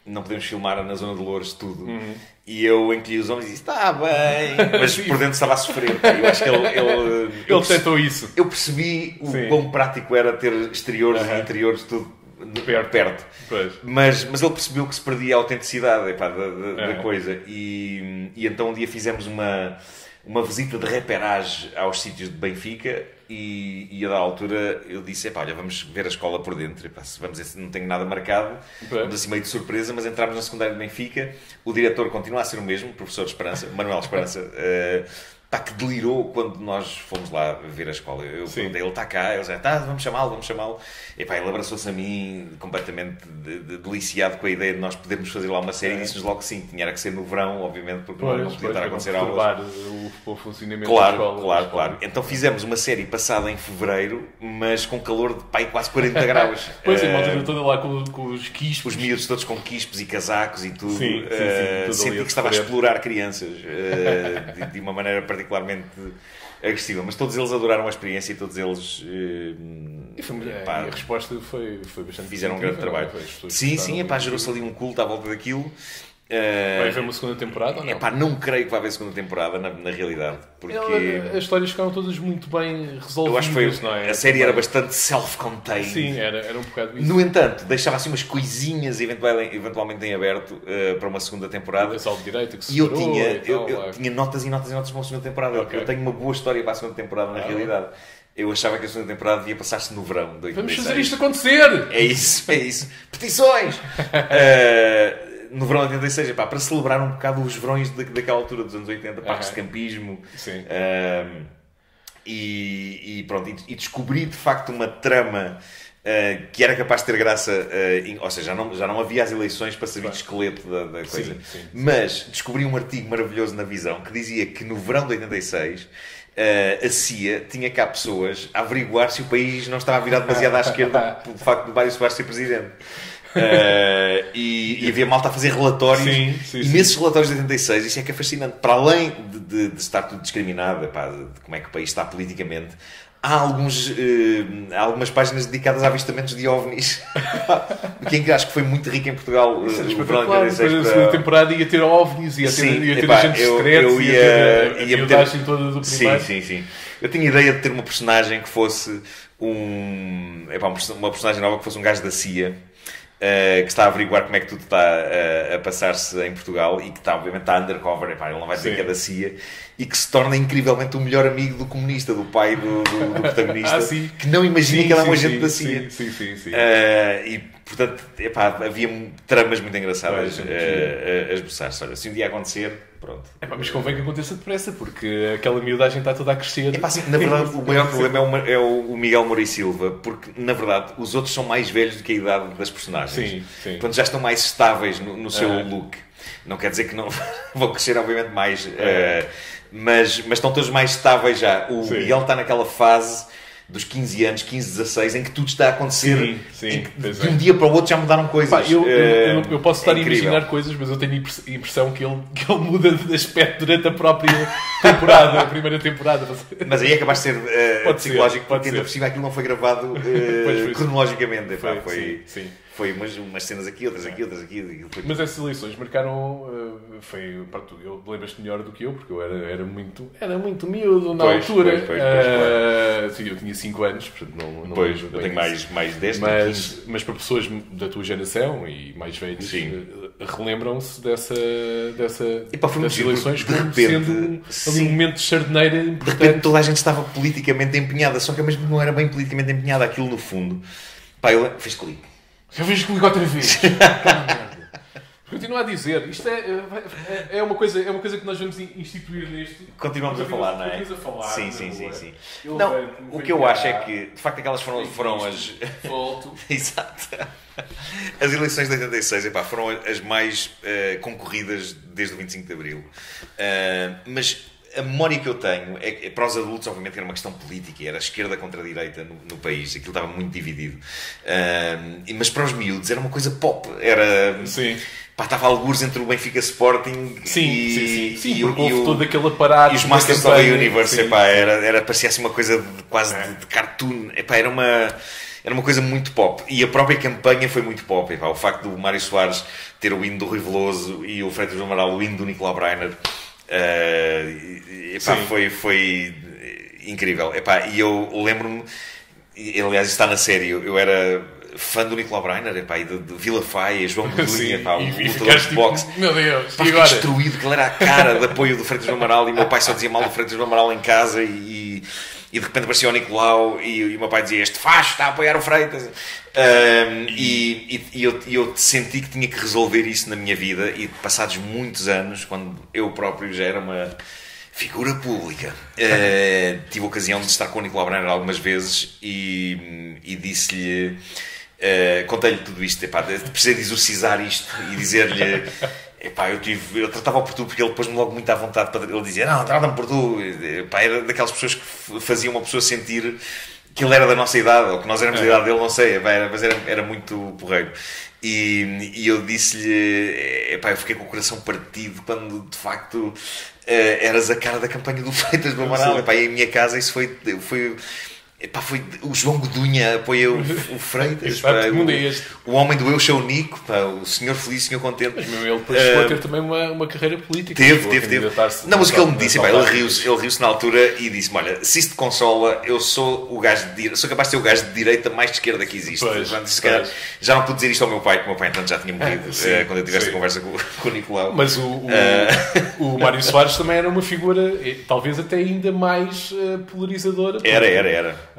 não podemos filmar na zona de Loures tudo? E eu encolhi os ombros e disse, está bem, mas por dentro estava a sofrer. Eu acho que ele tentou isso. Eu percebi o quão prático era ter exteriores e interiores tudo perto. Mas ele percebeu que se perdia a autenticidade da coisa, e então um dia fizemos uma visita de reperagem aos sítios de Benfica, e a da altura eu disse, olha, vamos ver a escola por dentro, não tenho nada marcado, vamos assim meio de surpresa, mas entramos na secundária de Benfica, o diretor continua a ser o mesmo, o professor Esperança, Manuel Esperança, pá, que delirou quando nós fomos lá ver a escola. Eu perguntei, ele está cá, ele já está, vamos chamá-lo. E pá, ele abraçou-se a mim completamente deliciado com a ideia de nós podermos fazer lá uma série e disse-nos logo que sim, tinha que ser no verão, obviamente, porque não podia estar a acontecer aulas. O funcionamento da escola. Claro. Então fizemos uma série passada em fevereiro, mas com calor de pá, quase 40 graus. Pois, a malta toda lá com os quispos. Os miúdos todos com quispos e casacos e tudo. Sim, tudo senti que estava a explorar crianças de uma maneira particularmente agressiva, mas todos eles adoraram a experiência e todos eles e a resposta foi bastante fizeram um grande trabalho. Sim, gerou-se ali um culto à volta daquilo. Vai haver uma segunda temporada ou não? Não creio que vai haver segunda temporada na realidade, porque as histórias ficaram todas muito bem resolvidas. eu acho que não é? A série era bastante self-contained. Sim, era um bocado isso. No entanto, deixava assim umas coisinhas eventualmente em aberto para uma segunda temporada. E eu tinha notas e notas e notas para uma segunda temporada. Okay. Eu tenho uma boa história para a segunda temporada na realidade. Eu achava que a segunda temporada devia passar-se no verão de 2016. Vamos fazer isto acontecer! É isso. Petições! No verão de 86, para celebrar um bocado os verões daquela altura dos anos 80, parques de campismo. Sim. E pronto, e descobri de facto uma trama que era capaz de ter graça, ou seja, já não havia as eleições para servir de esqueleto da coisa. Sim. Mas descobri um artigo maravilhoso na Visão que dizia que no verão de 86 a CIA tinha cá pessoas a averiguar se o país não estava virado demasiado à esquerda pelo facto de Mário Soares ser presidente. E havia malta a fazer relatórios e nesses relatórios de 86, isso é que é fascinante, para além de estar tudo discriminado, de como é que o país está politicamente, há algumas páginas dedicadas a avistamentos de OVNIs que acho que foi muito rico em Portugal. O verão de 86 a segunda temporada ia ter OVNIs, ia ter agentes secretos, ia ter a miudagem toda do primeiro. Sim. Eu tinha a ideia de ter uma personagem que fosse uma personagem nova, que fosse um gajo da CIA, que está a averiguar como é que tudo está a passar-se em Portugal e que obviamente está undercover, ele não vai dizer que é da CIA, e que se torna incrivelmente o melhor amigo do comunista, do pai do protagonista, que não imagina que ele é um agente da CIA. Sim. E portanto, havia tramas muito engraçadas a esboçar-se. Olha, se um dia acontecer, pronto. Mas convém que aconteça depressa, porque aquela miudagem está toda a crescer. Na verdade, o maior problema é o Miguel Moura e Silva, porque, na verdade, os outros são mais velhos do que a idade das personagens. Sim. Portanto, já estão mais estáveis no seu look. Não quer dizer que não vão crescer, obviamente, mais. Mas estão todos mais estáveis já. O Miguel está naquela fase dos 15 anos, 15, 16, em que tudo está a acontecer. De um dia para o outro já mudaram coisas. Eu posso estar a imaginar coisas, mas eu tenho a impressão que ele muda de aspecto durante a própria temporada, a primeira temporada. Mas aí é capaz de ser psicológico, porque ainda por cima aquilo não foi gravado cronologicamente. Foi umas cenas aqui, outras aqui. Mas essas eleições marcaram. Eu lembras-te melhor do que eu, porque eu era muito miúdo na altura. Sim, eu tinha 5 anos, portanto não lembro. Eu tenho mais 10, mas para pessoas da tua geração e mais velhas, relembram-se dessas eleições como sendo um momento de chardeneira importante. De repente toda a gente estava politicamente empenhada, só que mesmo não era bem politicamente empenhada aquilo no fundo. Fez clique. Já vejo que ligo outra vez. Continuo a dizer, isto é uma coisa que nós vamos instituir neste. Continuamos a falar, não é? Continuamos a falar. Sim. O que eu acho é que, de facto, aquelas foram as. Volto. Exato. As eleições de 86 foram as mais concorridas desde o 25 de Abril. Mas a memória que eu tenho é para os adultos, obviamente, era uma questão política, era a esquerda contra a direita no país, aquilo estava muito dividido. Mas para os miúdos era uma coisa pop, estava algures entre o Benfica Sporting e houve todo aquele aparato e os Masters of the Universe. Parecia assim uma coisa quase de cartoon. Era uma coisa muito pop. E a própria campanha foi muito pop. O facto do Mário Soares ter o hino do Rui Veloso e o Freitas do Amaral o hino do Nicolau Breiner foi incrível. E eu lembro-me, aliás, está na série, eu era fã do Nicolau Breiner e de Vila Faia, João Bedunha, o lutador de boxe. Meu Deus, fiquei destruído, que ele era a cara de apoio do Freitas do Amaral, e o meu pai só dizia mal do Freitas do Amaral em casa, e de repente aparecia o Nicolau e o meu pai dizia: este facho está a apoiar o Freitas. Eu senti que tinha que resolver isso na minha vida, e passados muitos anos, quando eu próprio já era Figura pública. Tive a ocasião de estar com o Nicolau Breiner algumas vezes e disse-lhe... contei-lhe tudo isto, precisei de exorcizar isto e dizer-lhe... eu tratava-o por tu porque ele pôs-me logo muito à vontade para ele dizer, não, trata-me por tu. Era daquelas pessoas que faziam uma pessoa sentir que ele era da nossa idade, ou que nós éramos da idade dele, não sei, mas era muito porreiro. E eu disse-lhe, eu fiquei com o coração partido quando de facto eras a cara da campanha do Freitas do Amaral. E em minha casa isso foi o João Godunha apoia o Freitas, o homem do Eu Sou o Nico, o senhor feliz, o senhor contente. Mas ele depois chegou a ter também uma carreira política. Teve. Não, mas o que ele me disse, ele riu-se na altura e disse-me, olha, se isto te consola, eu sou o gajo sou capaz de ser o gajo de direita mais de esquerda que existe. Já não pude dizer isto ao meu pai, porque o meu pai então já tinha morrido quando eu tive esta conversa com o Nicolau. Mas o Mário Soares também era uma figura, talvez até ainda mais polarizadora. Era.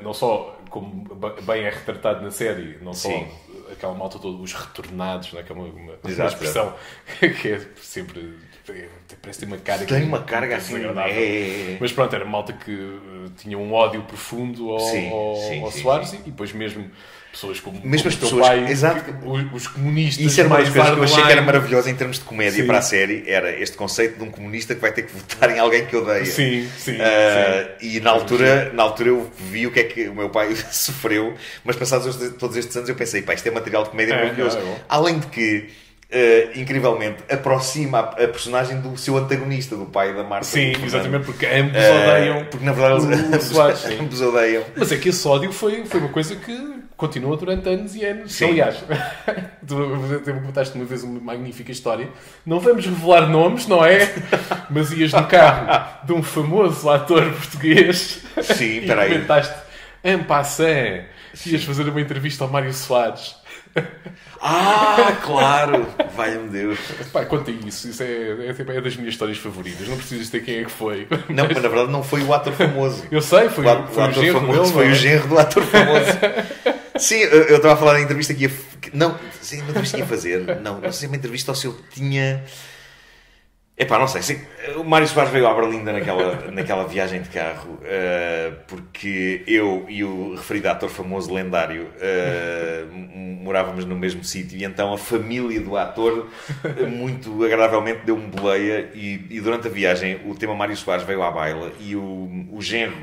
Não só como bem é retratado na série, não só aquela malta toda, os retornados, não é? Que é uma expressão que é sempre parece ter uma carga. Tem uma carga assim. Mas pronto, era malta que tinha um ódio profundo ao Soares e depois mesmo pessoas como o teu pai, os comunistas. Isso era uma das coisas que eu achei que era maravilhosa em termos de comédia para a série, era este conceito de um comunista que vai ter que votar em alguém que odeia. Sim. E na altura eu vi o que é que o meu pai sofreu, mas passados todos estes anos eu pensei, isto é material de comédia maravilhoso. Além de que incrivelmente aproxima a personagem do seu antagonista, do pai da Marta. Sim, exatamente, porque ambos odeiam. Porque na verdade ambos odeiam. Mas é que esse ódio foi uma coisa que continua durante anos e anos. Sim. Aliás, tu me contaste uma vez uma magnífica história. Não vamos revelar nomes, não é? Mas ias no carro de um famoso ator português. Sim, e comentaste en passant, ias fazer uma entrevista ao Mário Soares. Claro! Vai-me Deus! Conta isso. Isso é das minhas histórias favoritas. Não precisas ter quem é que foi. Não, mas na verdade não foi o ator famoso. Eu sei, foi o genro famoso. Foi o genro do ator famoso. Sim, eu estava a falar da entrevista que ia... Não, sim, uma entrevista que ia fazer. Não sei, uma entrevista ou se eu tinha... não sei. O Mário Soares veio à Berlinda naquela viagem de carro porque eu e o referido ator famoso lendário morávamos no mesmo sítio e então a família do ator muito agradavelmente deu-me boleia e durante a viagem o tema Mário Soares veio à baila e o genro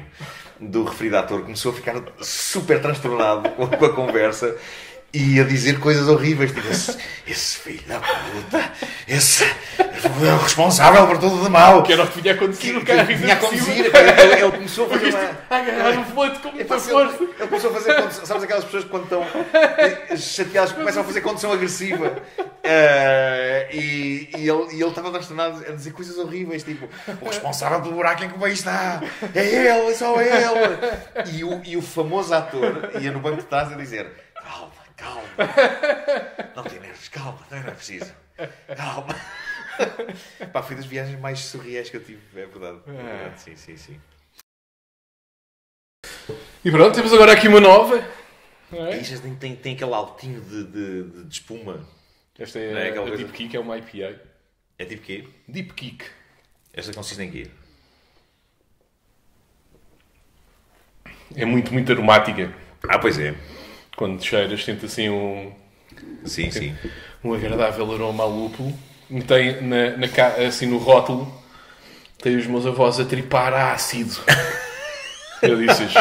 do referido ator começou a ficar super transtornado com a conversa e a dizer coisas horríveis, tipo esse filho da puta, esse é o responsável por tudo de mal. Que era o que vinha a conduzir o carro. Vinha a conduzir, ele começou a fazer agarrar no volante com muita força. Ele começou a fazer condução, sabes aquelas pessoas que quando estão chateadas começam a fazer condução agressiva. E ele estava transtornado a dizer coisas horríveis, tipo o responsável pelo buraco em que o país está é ele, só ele. E o famoso ator ia no banco de trás a dizer calma, não tem nervos, calma, não é preciso, calma. Foi das viagens mais surreais que eu tive, é verdade. Sim. E pronto, temos agora aqui uma nova. Isto tem aquele altinho de espuma. Esta é a Deep Kick, é uma IPA. É tipo quê? Deep Kick. Esta consiste em quê? É muito, muito aromática. Pois é. Quando cheiras, sente assim Sim. um agradável aroma a lúpulo. E tem assim no rótulo, tem os meus avós a tripar ácido. Eu disse-lhes,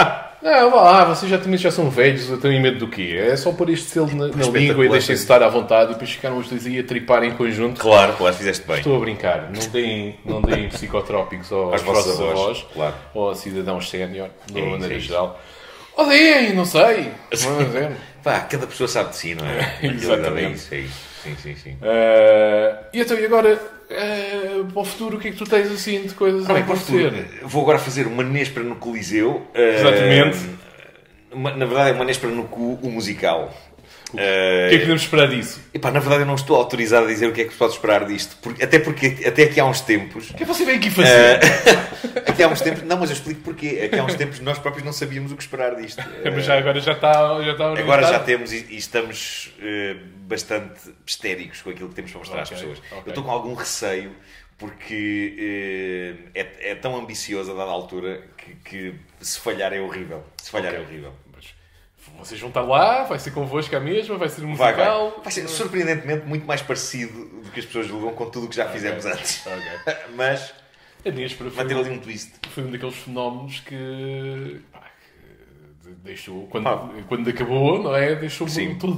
não, vá lá, vocês já são velhos, eu tenho medo do quê? É só pôr este selo na língua e deixem-se estar à vontade e depois ficaram os dois aí a tripar em conjunto. Claro, fizeste bem. Estou a brincar, não deem psicotrópicos aos vossos avós, claro. Ou aos cidadãos sénior, de uma maneira geral. Odeiem, não sei. Cada pessoa sabe de si, não é? Exatamente. É isso. Sim. E agora, para o futuro, o que é que tu tens assim de coisas a acontecer? Vou agora fazer uma Néspera no Coliseu. Exatamente. Na verdade é uma Néspera no Cu, o musical. O que é que podemos esperar disso? Epá, na verdade eu não estou autorizado a dizer o que é que se pode esperar disto. Até porque até aqui há uns tempos... O que é que você vem aqui fazer? Aqui há uns tempos... Não, mas eu explico porquê. Aqui há uns tempos nós próprios não sabíamos o que esperar disto. Mas agora já está Agora já temos e estamos bastante histéricos com aquilo que temos para mostrar às pessoas. Eu estou com algum receio porque é tão ambicioso a dada altura que se falhar é horrível. Se falhar é horrível. Vocês vão estar lá, vai ser convosco a mesma, vai ser um musical... Vai ser surpreendentemente muito mais parecido do que as pessoas julgam com tudo o que já fizemos antes. Mas vai ter ali um twist. Foi um daqueles fenómenos que deixou, quando acabou, não é? Deixou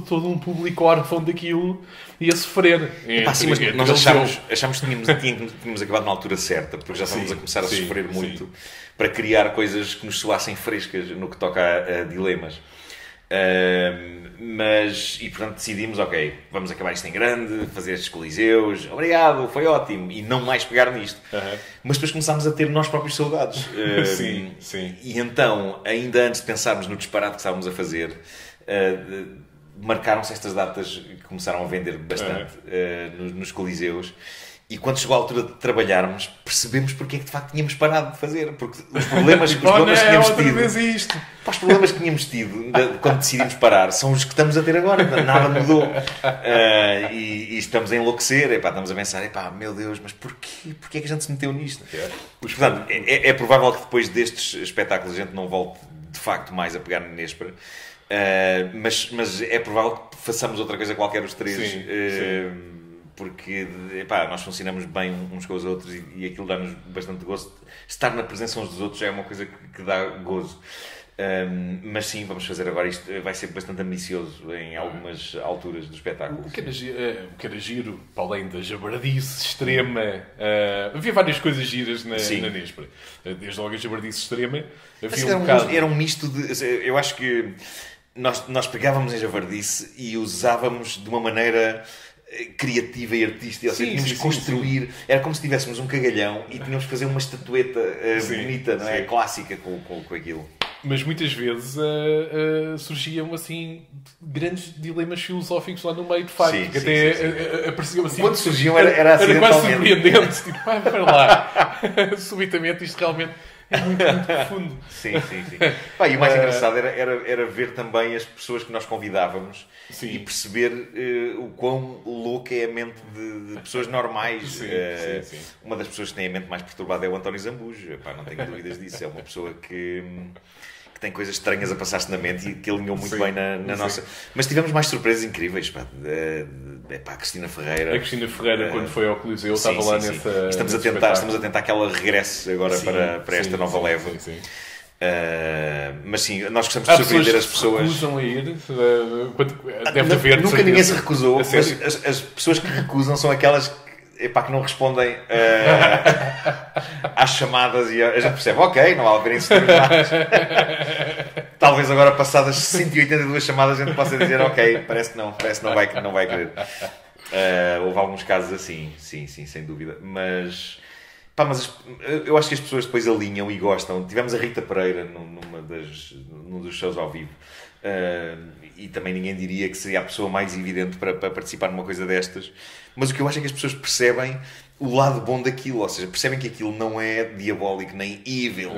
todo um público órfão daquilo e a sofrer. Sim, mas nós achámos que tínhamos acabado na altura certa, porque já estávamos a começar a sofrer muito para criar coisas que nos soassem frescas no que toca a dilemas. E portanto decidimos, ok, vamos acabar isto em grande, fazer estes coliseus, obrigado, foi ótimo, e não mais pegar nisto. Mas depois começámos a ter nós próprios saudades. Sim. E então, ainda antes de pensarmos no disparate que estávamos a fazer, marcaram-se estas datas que começaram a vender bastante nos coliseus. E quando chegou a altura de trabalharmos, percebemos porque é que de facto tínhamos parado de fazer. Porque os problemas que tínhamos tido... Os problemas que tínhamos tido quando decidimos parar são os que estamos a ter agora. Nada mudou. E estamos a enlouquecer. Estamos a pensar, meu Deus, mas porquê é que a gente se meteu nisto? Portanto, é provável que depois destes espetáculos a gente não volte de facto mais a pegar na Nespra. Mas é provável que façamos outra coisa qualquer os três. Sim. Porque nós funcionamos bem uns com os outros e aquilo dá-nos bastante gosto. Estar na presença uns dos outros já é uma coisa que dá gozo. Mas sim, vamos fazer agora isto. Vai ser bastante ambicioso em algumas alturas do espetáculo. O que era giro, para além da jabardice extrema, havia várias coisas giras na Nespra. Desde logo a jabardice extrema. Era um misto de... Eu acho que nós pegávamos em jabardice e usávamos de uma maneira... criativa e artística, ou seja, tínhamos que construir, era como se tivéssemos um cagalhão e tínhamos que fazer uma estatueta bonita, não é? Clássica com aquilo. Mas muitas vezes surgiam assim grandes dilemas filosóficos lá no meio, de facto, que até apareciam assim. Quando surgiam era quase surpreendente, tipo, para lá, subitamente isto realmente é muito profundo. Sim. E o mais engraçado era ver também as pessoas que nós convidávamos e perceber o quão louca é a mente de pessoas normais. Sim. Uma das pessoas que tem a mente mais perturbada é o António Zambujo. Não tenho dúvidas disso. É uma pessoa que tem coisas estranhas a passar-se na mente e que alinhou muito bem na nossa... Mas tivemos mais surpresas incríveis. A Cristina Ferreira. A Cristina Ferreira, quando foi ao Coliseu, estava lá nessa... Estamos a tentar que ela regresse agora para esta nova leva. Mas sim, nós gostamos de surpreender as pessoas. Recusam a ir? Deve haver. Nunca ninguém se recusou, mas as pessoas que recusam são aquelas que não respondem às chamadas e a gente percebe, ok, não vale a pena insistir mais. Talvez agora, passadas 182 chamadas, a gente possa dizer, ok, parece que não vai querer. Houve alguns casos assim, sim, sem dúvida. Mas eu acho que as pessoas depois alinham e gostam. Tivemos a Rita Pereira num dos shows ao vivo. E também ninguém diria que seria a pessoa mais evidente para participar numa coisa destas. Mas o que eu acho é que as pessoas percebem o lado bom daquilo, ou seja, percebem que aquilo não é diabólico nem evil.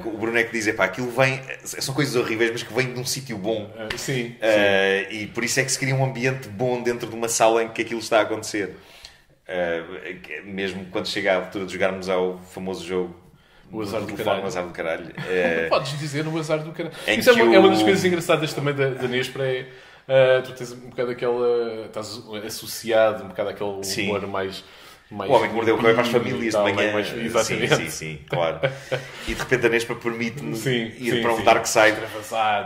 O Bruno é que diz, aquilo vem, são coisas horríveis, mas que vêm de um sítio bom. E por isso é que se cria um ambiente bom dentro de uma sala em que aquilo está a acontecer. Mesmo quando chega a altura de jogarmos ao famoso jogo o azar do caralho. Podes dizer o azar do caralho. Isso é uma das coisas engraçadas também da Nespra. Tu tens um bocado aquela... Estás associado um bocado àquele humor mais o Homem que Mordeu o Cão é para as famílias de manhã. Exatamente. Sim, claro. E de repente a Nespra permite-me ir para um dark side.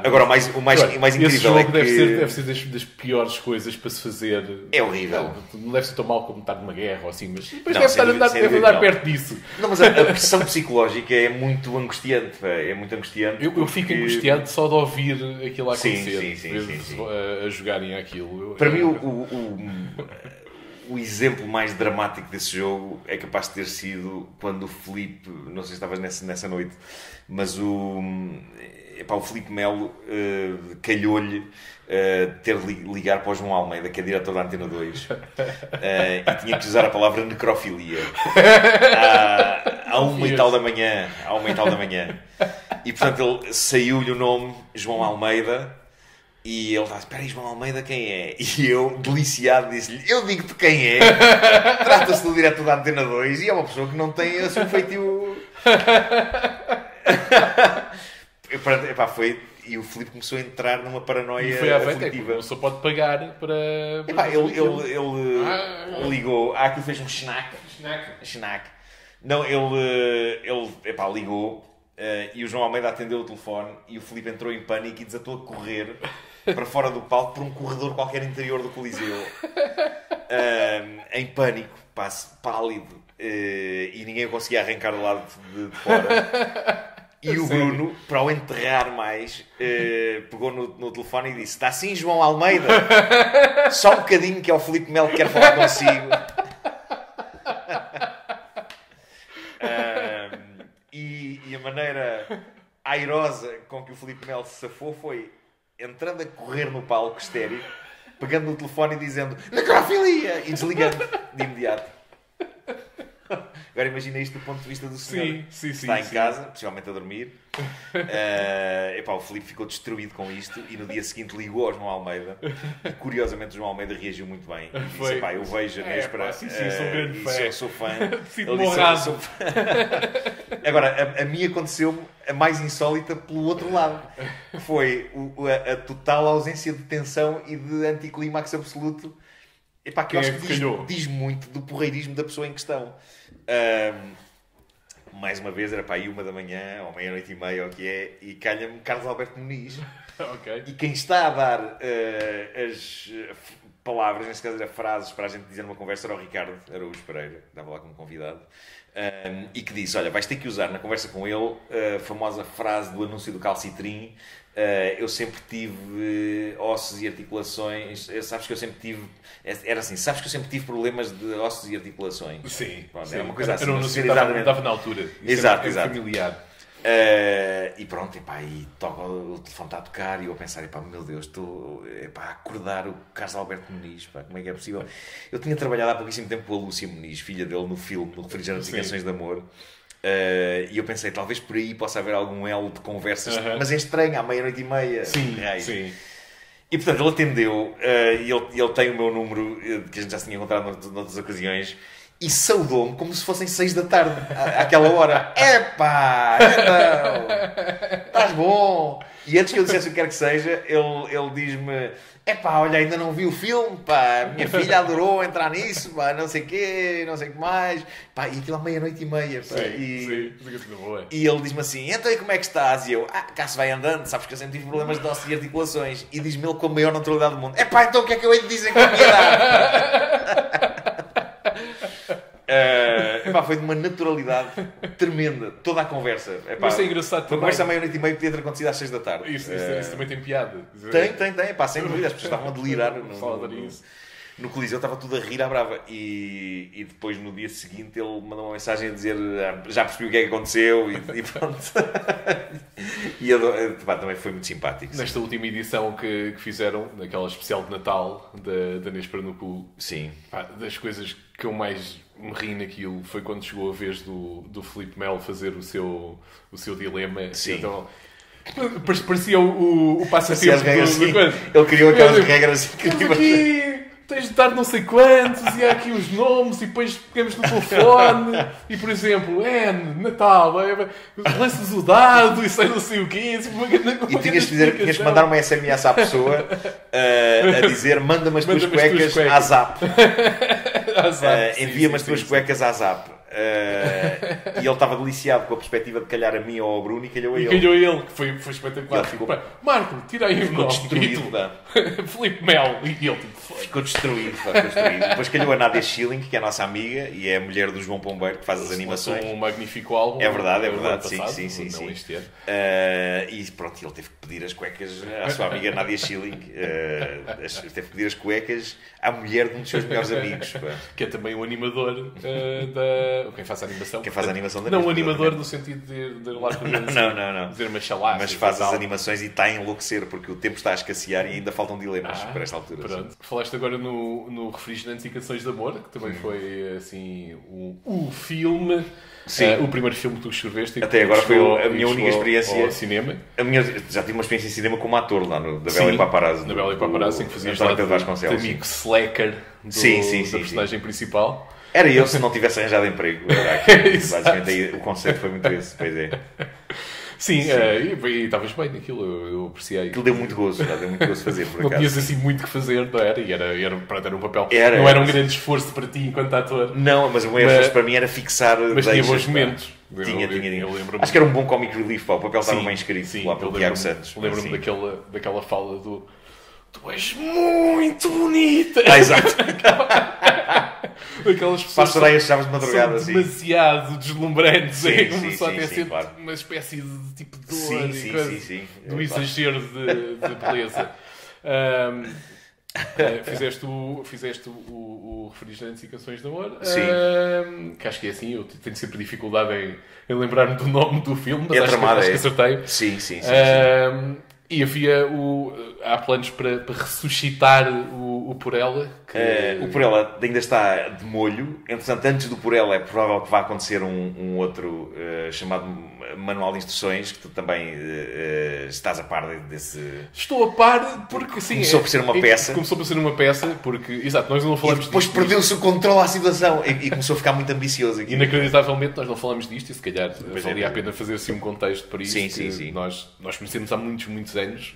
Agora, o mais incrível esse jogo é que... deve ser das piores coisas para se fazer. É horrível. Não deve ser tão mal como estar numa guerra ou assim, mas depois deve andar perto disso. Não, mas a pressão psicológica é muito angustiante. É muito angustiante. Eu fico angustiado só de ouvir aquilo a acontecer. A jogarem aquilo. Para mim, o exemplo mais dramático desse jogo é capaz de ter sido quando o Filipe, não sei se estavas nessa noite, mas o Filipe Melo calhou-lhe ter de ligar para o João Almeida, que é diretor da Antena 2, e tinha que usar a palavra necrofilia à 1h da manhã. E portanto ele saiu-lhe o nome João Almeida. E ele estava, espera aí, João Almeida, quem é? E eu, deliciado, disse-lhe, eu digo-te quem é. Trata-se do diretor da Antena 2 e é uma pessoa que não tem assim um feitio... E o Filipe começou a entrar numa paranoia e foi à frente, aflitiva. Só pode pagar para ele ligou, aquilo fez um schnack. Não, ele ligou e o João Almeida atendeu o telefone e o Filipe entrou em pânico e desatou a correr para fora do palco por um corredor qualquer interior do Coliseu, em pânico, pálido, e ninguém o conseguia arrancar do lado de fora. E o Bruno, para o enterrar mais, pegou no telefone e disse: está assim, João Almeida? Só um bocadinho, que é o Filipe Melo que quer falar consigo. E a maneira airosa com que o Filipe Melo se safou foi entrando a correr no palco histérico, pegando no telefone e dizendo necrofilia e desligando de imediato. Agora imagina isto do ponto de vista do senhor. Está em casa, possivelmente a dormir. O Filipe ficou destruído com isto e no dia seguinte ligou ao João Almeida e curiosamente o João Almeida reagiu muito bem e disse, eu vejo a Nespera, sou um grande fã. Sou fã. Sinto-me honrado. Agora, a mim aconteceu-me a mais insólita pelo outro lado, que foi a total ausência de tensão e de anticlímax absoluto, que eu acho que diz muito do porreirismo da pessoa em questão. Mais uma vez, era para aí 1 da manhã, ou meia-noite e meia, ou o que é, e calha-me Carlos Alberto Muniz. Okay. E quem está a dar as palavras, neste caso era frases para a gente dizer numa conversa, era o Ricardo Araújo Pereira, estava lá como convidado, e que disse, olha, vais ter que usar na conversa com ele a famosa frase do anúncio do Calcitrim, eu sempre tive ossos e articulações, sabes que eu sempre tive, era assim, sabes que eu sempre tive problemas de ossos e articulações. Sim, pronto, era uma coisa assim. Era um anúncio que estava na altura. Exato. Familiar. E pronto, e toca, o telefone está a tocar e eu a pensar, meu Deus, estou a acordar o Carlos Alberto Muniz, como é que é possível? Eu tinha trabalhado há pouquíssimo tempo com a Lúcia Muniz, filha dele, no filme, no Refrigerantes e Canções de Amor. E eu pensei, talvez por aí possa haver algum elo de conversas, mas é estranho, à meia-noite e meia. Sim. E portanto ele atendeu, e ele tem o meu número, que a gente já se tinha encontrado noutras ocasiões, e saudou-me como se fossem 6 da tarde, àquela hora. Epá, então, estás bom. E antes que eu dissesse o que quer que seja, ele diz-me, epá, olha, ainda não vi o filme, pá, minha filha adorou entrar nisso, pá, não sei o quê, não sei o que mais, pá, e aquilo à meia-noite e meia, pá, e ele diz-me assim, então e como é que estás? E eu, cá se vai andando, sabes que eu sempre tive problemas de ossos e articulações, e diz-me ele com a maior naturalidade do mundo, epá, então o que é que eu hei de dizer com a minha idade? Foi de uma naturalidade tremenda, toda a conversa. Mas é engraçado também. A conversa à meia-noite e meia podia ter acontecido às 6 da tarde. Isso também tem piada. Tem, sem dúvida. As pessoas estavam a delirar no Coliseu, estava tudo a rir à brava. E depois, no dia seguinte, ele mandou uma mensagem a dizer já percebi o que é que aconteceu e pronto. E também foi muito simpático. Nesta última edição que fizeram, naquela especial de Natal da Nespera no Cu, sim. Das coisas que eu mais me ri naquilo foi quando chegou a vez do Filipe Melo fazer o seu dilema. Sim. Então, parecia o passatempo do coisa. Ele criou aquelas regras incríveis. Tens de dar não sei quantos, e há aqui os nomes, e depois pegamos no telefone, e por exemplo, Natal, lanças o dado, e sei não sei o quê. E tinhas que mandar uma SMS à pessoa a dizer, manda-me as tuas cuecas à Zap. Envia-me as tuas cuecas à Zap. E ele estava deliciado com a perspectiva de calhar a mim ou ao Bruno e calhou a E ele. calhou ele, que foi espetacular. Ele ficou- Tipo, Marco, tira aí o Ficou nome. destruído, título. pá. Filipe Melo. E ele tipo, foi. Ficou destruído, pá, ficou destruído. Depois calhou a Nádia Schilling, que é a nossa amiga e é a mulher do João Pombeiro, que faz as animações. Um magnífico álbum. É verdade, do ano sim, passado, sim, sim, não sim. este ano. E pronto, ele teve que pedir as cuecas à sua amiga Nádia Schilling, teve que pedir as cuecas à mulher de um dos seus melhores amigos. Pá. Que é também o animador quem faz a animação. Quem faz a animação da Não, o mesma, animador exatamente. no sentido de ir lá Não. dizer uma chalaça. Mas faz as animações e está a enlouquecer porque o tempo está a escassear e ainda faltam dilemas para esta altura. Pronto. Falaste agora no Refrigerantes e Canções de Amor, que também foi assim o filme. Sim. O primeiro filme que tu escreveste. Até agora foi a minha única chegou experiência. ao cinema. Já tive uma experiência em cinema como ator lá da Sim, Bela e Paparazzi. Na Bela e Paparazzi, em que fazias António lá Pedro Vasconcelos. de amigo slacker da personagem principal. Era eu se não tivesse arranjado emprego. Era aquilo. Basicamente aí, o conceito foi muito esse. Pois é. Sim. E estavas bem naquilo, eu apreciei. Aquilo deu muito gozo, já deu muito gozo fazer, por Não acaso. tinhas assim muito que fazer, não era? E era um papel. Era, não era um era. grande esforço para ti enquanto ator. Não, mas o maior esforço para mim era fixar. Mas tinha deixas, bons pá. momentos. Tinha. Eu lembro-me. Acho que era um bom comic relief, pá. O papel estava Sim, bem escrito sim, lá eu pelo lembro-me- Tiago Santos. Lembro-me Assim. daquela fala do Tu és muito bonita! Exato. Aquelas pessoas Passarei as chaves de madrugada, são assim. demasiado deslumbrantes. Sim, É, sim, começou a ter sim, sempre claro. uma espécie de tipo de dor Sim, e sim, coisa, sim, sim. do É, exagero de beleza. Fizeste o Refrigerantes e Canções de Amor. Sim. Que acho que é assim, eu tenho sempre dificuldade em lembrar-me do nome do filme, mas É acho tramado, que é. acertei. Sim. E há planos para ressuscitar o Por Ela. O Por Ela ainda está de molho. Entretanto, antes do Por Ela é provável que vá acontecer um outro chamado Manual de Instruções, que tu também estás a par desse... Estou a par porque sim. Começou por ser uma peça. Começou por ser uma peça, porque, exato, nós não falamos E depois disto. perdeu-se o controle à situação e começou a ficar muito ambicioso aqui. Inacreditavelmente, nós não falamos disto e se calhar Pois é, valia a pois é. pena fazer assim um contexto para isso. Sim, que sim. Nós conhecemos há muitos anos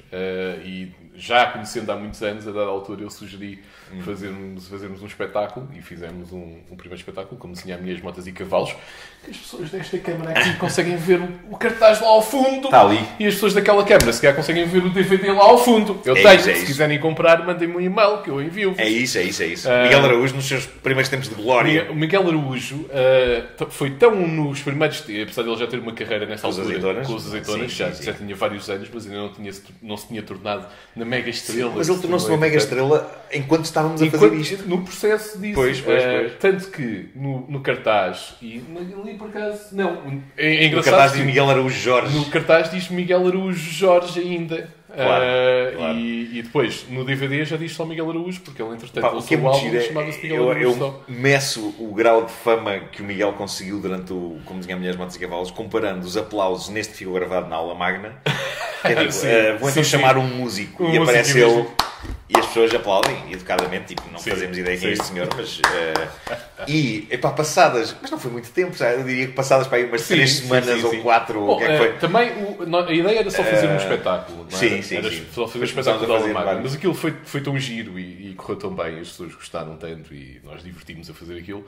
e já conhecendo há muitos anos, a dada altura eu sugeri fazermos um espetáculo e fizemos um primeiro espetáculo, como desenhar Minhas Motas e Cavalos, que as pessoas desta câmara aqui conseguem ver o cartaz lá ao fundo. Está ali. E as pessoas daquela câmara se calhar conseguem ver o DVD lá ao fundo. Eu É tenho, isso, é se isso. quiserem comprar, mandem-me um e-mail que eu envio. É isso. Miguel Araújo, nos seus primeiros tempos de glória. O Miguel Araújo foi tão nos primeiros tempos, apesar de ele já ter uma carreira nessa Com os altura, Azeitonas. com os Azeitonas, Sim, já sim. tinha vários anos, mas ainda não se tinha tornado na mega estrela. Mas ele tornou-se uma mega estrela enquanto estávamos a fazer isto. No processo disso. Pois. Tanto que no cartaz, e ali por acaso, não, é No engraçado. cartaz de que Miguel Araújo Jorge. no cartaz diz Miguel Araújo Jorge ainda. Claro. E depois, no DVD já diz só Miguel Araújo, porque ele entretanto Pá, o que é lançou o muito álbum giro é, chamava-se Miguel Araújo só. eu meço o grau de fama que o Miguel conseguiu durante o Como Desenhar Mulheres, Motos e Cavalos, comparando os aplausos neste que ficou gravado na aula magna. Que é, Sim, vou então sim, chamar sim. um músico Um e músico aparece mesmo. ele e as pessoas aplaudem educadamente, tipo, não Sim, fazemos ideia quem é sim. este senhor, mas passadas, mas não foi muito tempo, já, eu diria que passadas para aí umas 3 semanas ou 4 ou o que é que foi. Também a ideia era só fazer um espetáculo, não é? Sim, Era sim. só fazer um Mas espetáculo começámos da a fazer Alamagna. vários. Mas aquilo foi tão giro e correu tão bem, as pessoas gostaram tanto e nós divertimos a fazer aquilo,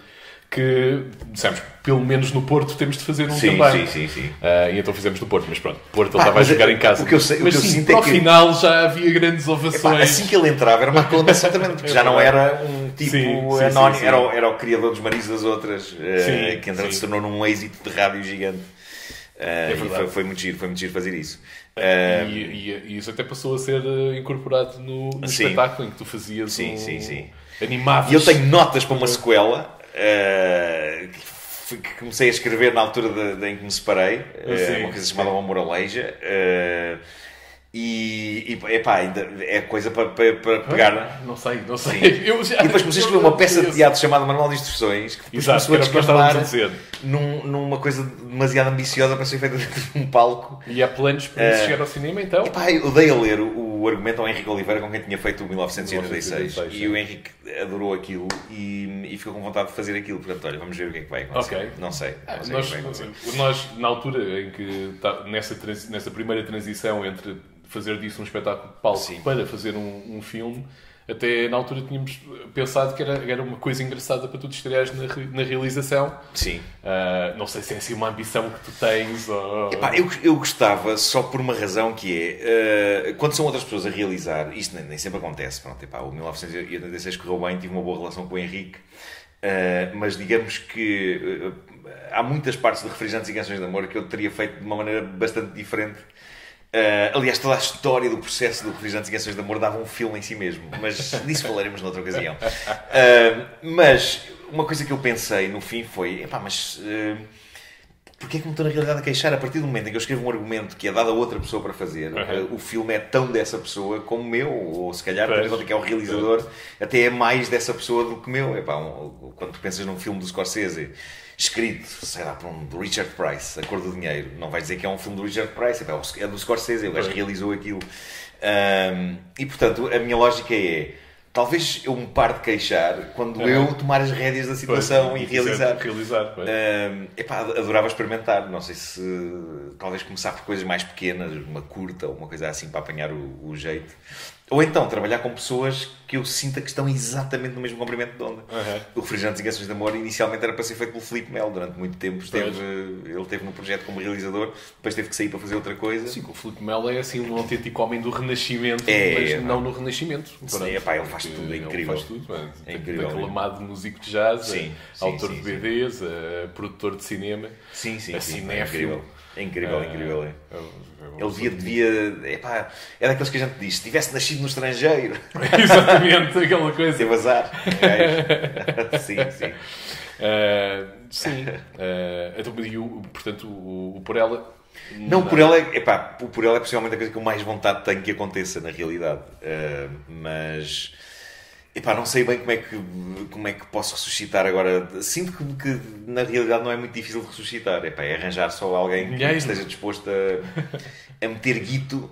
que dissemos, pelo menos no Porto temos de fazer um também. Sim. E então fizemos no Porto, mas pronto, Porto ele estava a mas jogar em casa. o que eu sei- o mas que eu sim, sinto para é o que- final já havia grandes ovações. Epá, assim que ele entrava era uma aclamação também, porque já não era um tipo Sim, anónimo, sim. Era o criador dos Maridos das Outras, Sim, que entretanto sim. se tornou num êxito de rádio gigante. E verdade. foi muito giro fazer isso. E isso até passou a ser incorporado no Sim. espetáculo em que tu fazias Sim. animavas. E eu tenho notas para uma sequela que comecei a escrever na altura em que me separei, Sim, uma coisa chamada O Amor Aleija. Epá, ainda é coisa para pegar. Não sei. Sim. Eu já, E depois comecei a escrever uma peça de teatro chamada Manual de Instruções, que depois Exato, começou a que era o que nós estávamos a descambar dizer. numa coisa demasiado ambiciosa para ser feita dentro de um palco. E há planos para isso chegar ao cinema, então? Epá, eu dei a ler o argumento ao Henrique Oliveira, com quem tinha feito o 1986, 1986, e o Henrique adorou aquilo e ficou com vontade de fazer aquilo. Portanto, olha, vamos ver o que é que vai acontecer. Ok. Não sei o que vai acontecer. Nós, na altura em que nessa primeira transição entre fazer disso um espetáculo de palco Sim. para fazer um filme, Até na altura tínhamos pensado que era uma coisa engraçada para tu te estreares na realização. Sim. Não sei se é assim uma ambição que tu tens ou... Epá, eu gostava só por uma razão que é quando são outras pessoas a realizar, isto nem sempre acontece. Pronto, epá, o 1986 correu bem, tive uma boa relação com o Henrique, mas digamos que há muitas partes de Refrigerantes e Canções de Amor que eu teria feito de uma maneira bastante diferente. Aliás, toda a história do processo do Refrigerantes e Canções de Amor dava um filme em si mesmo, mas disso falaremos noutra ocasião. Mas uma coisa que eu pensei no fim foi, epá, mas porquê é que me estou na realidade a queixar? A partir do momento em que eu escrevo um argumento que é dado a outra pessoa para fazer, o filme é tão dessa pessoa como meu, ou se calhar, que é o realizador, até é mais dessa pessoa do que meu. Epá, quando tu pensas num filme do Scorsese, escrito, sei lá, por um Richard Price, A Cor do Dinheiro, não vais dizer que é um filme do Richard Price, é do Scorsese, o gajo realizou aquilo. E portanto, a minha lógica é, talvez eu me pare de queixar quando eu tomar as rédeas da situação e realizar. Epá, adorava experimentar, não sei se talvez começar por coisas mais pequenas, uma curta ou uma coisa assim para apanhar o jeito. Ou então trabalhar com pessoas que eu sinta que estão exatamente no mesmo comprimento de onda. O Refrigerantes e Canções de Amor inicialmente era para ser feito pelo Filipe Melo. Durante muito tempo ele esteve no projeto como realizador, depois teve que sair para fazer outra coisa. Sim, o Filipe Melo é assim um autêntico homem do Renascimento, mas não no Renascimento. Sim, epá, ele faz tudo, é incrível. Ele faz tudo, é incrível. Aclamado músico de jazz, autor de sim. BDs, produtor de cinema, cinéfilo. É incrível. Ele devia epá, é daqueles que a gente diz, se tivesse nascido no estrangeiro. Exatamente, aquela coisa. Teve azar. Sim. Portanto, o Por Ela... Não, o Por Ela é possivelmente a coisa que eu mais vontade tenho que aconteça na realidade. Mas... Epá, não sei bem como é que posso ressuscitar agora. Sinto que na realidade não é muito difícil de ressuscitar. Epá, é arranjar só alguém que esteja disposto a meter guito.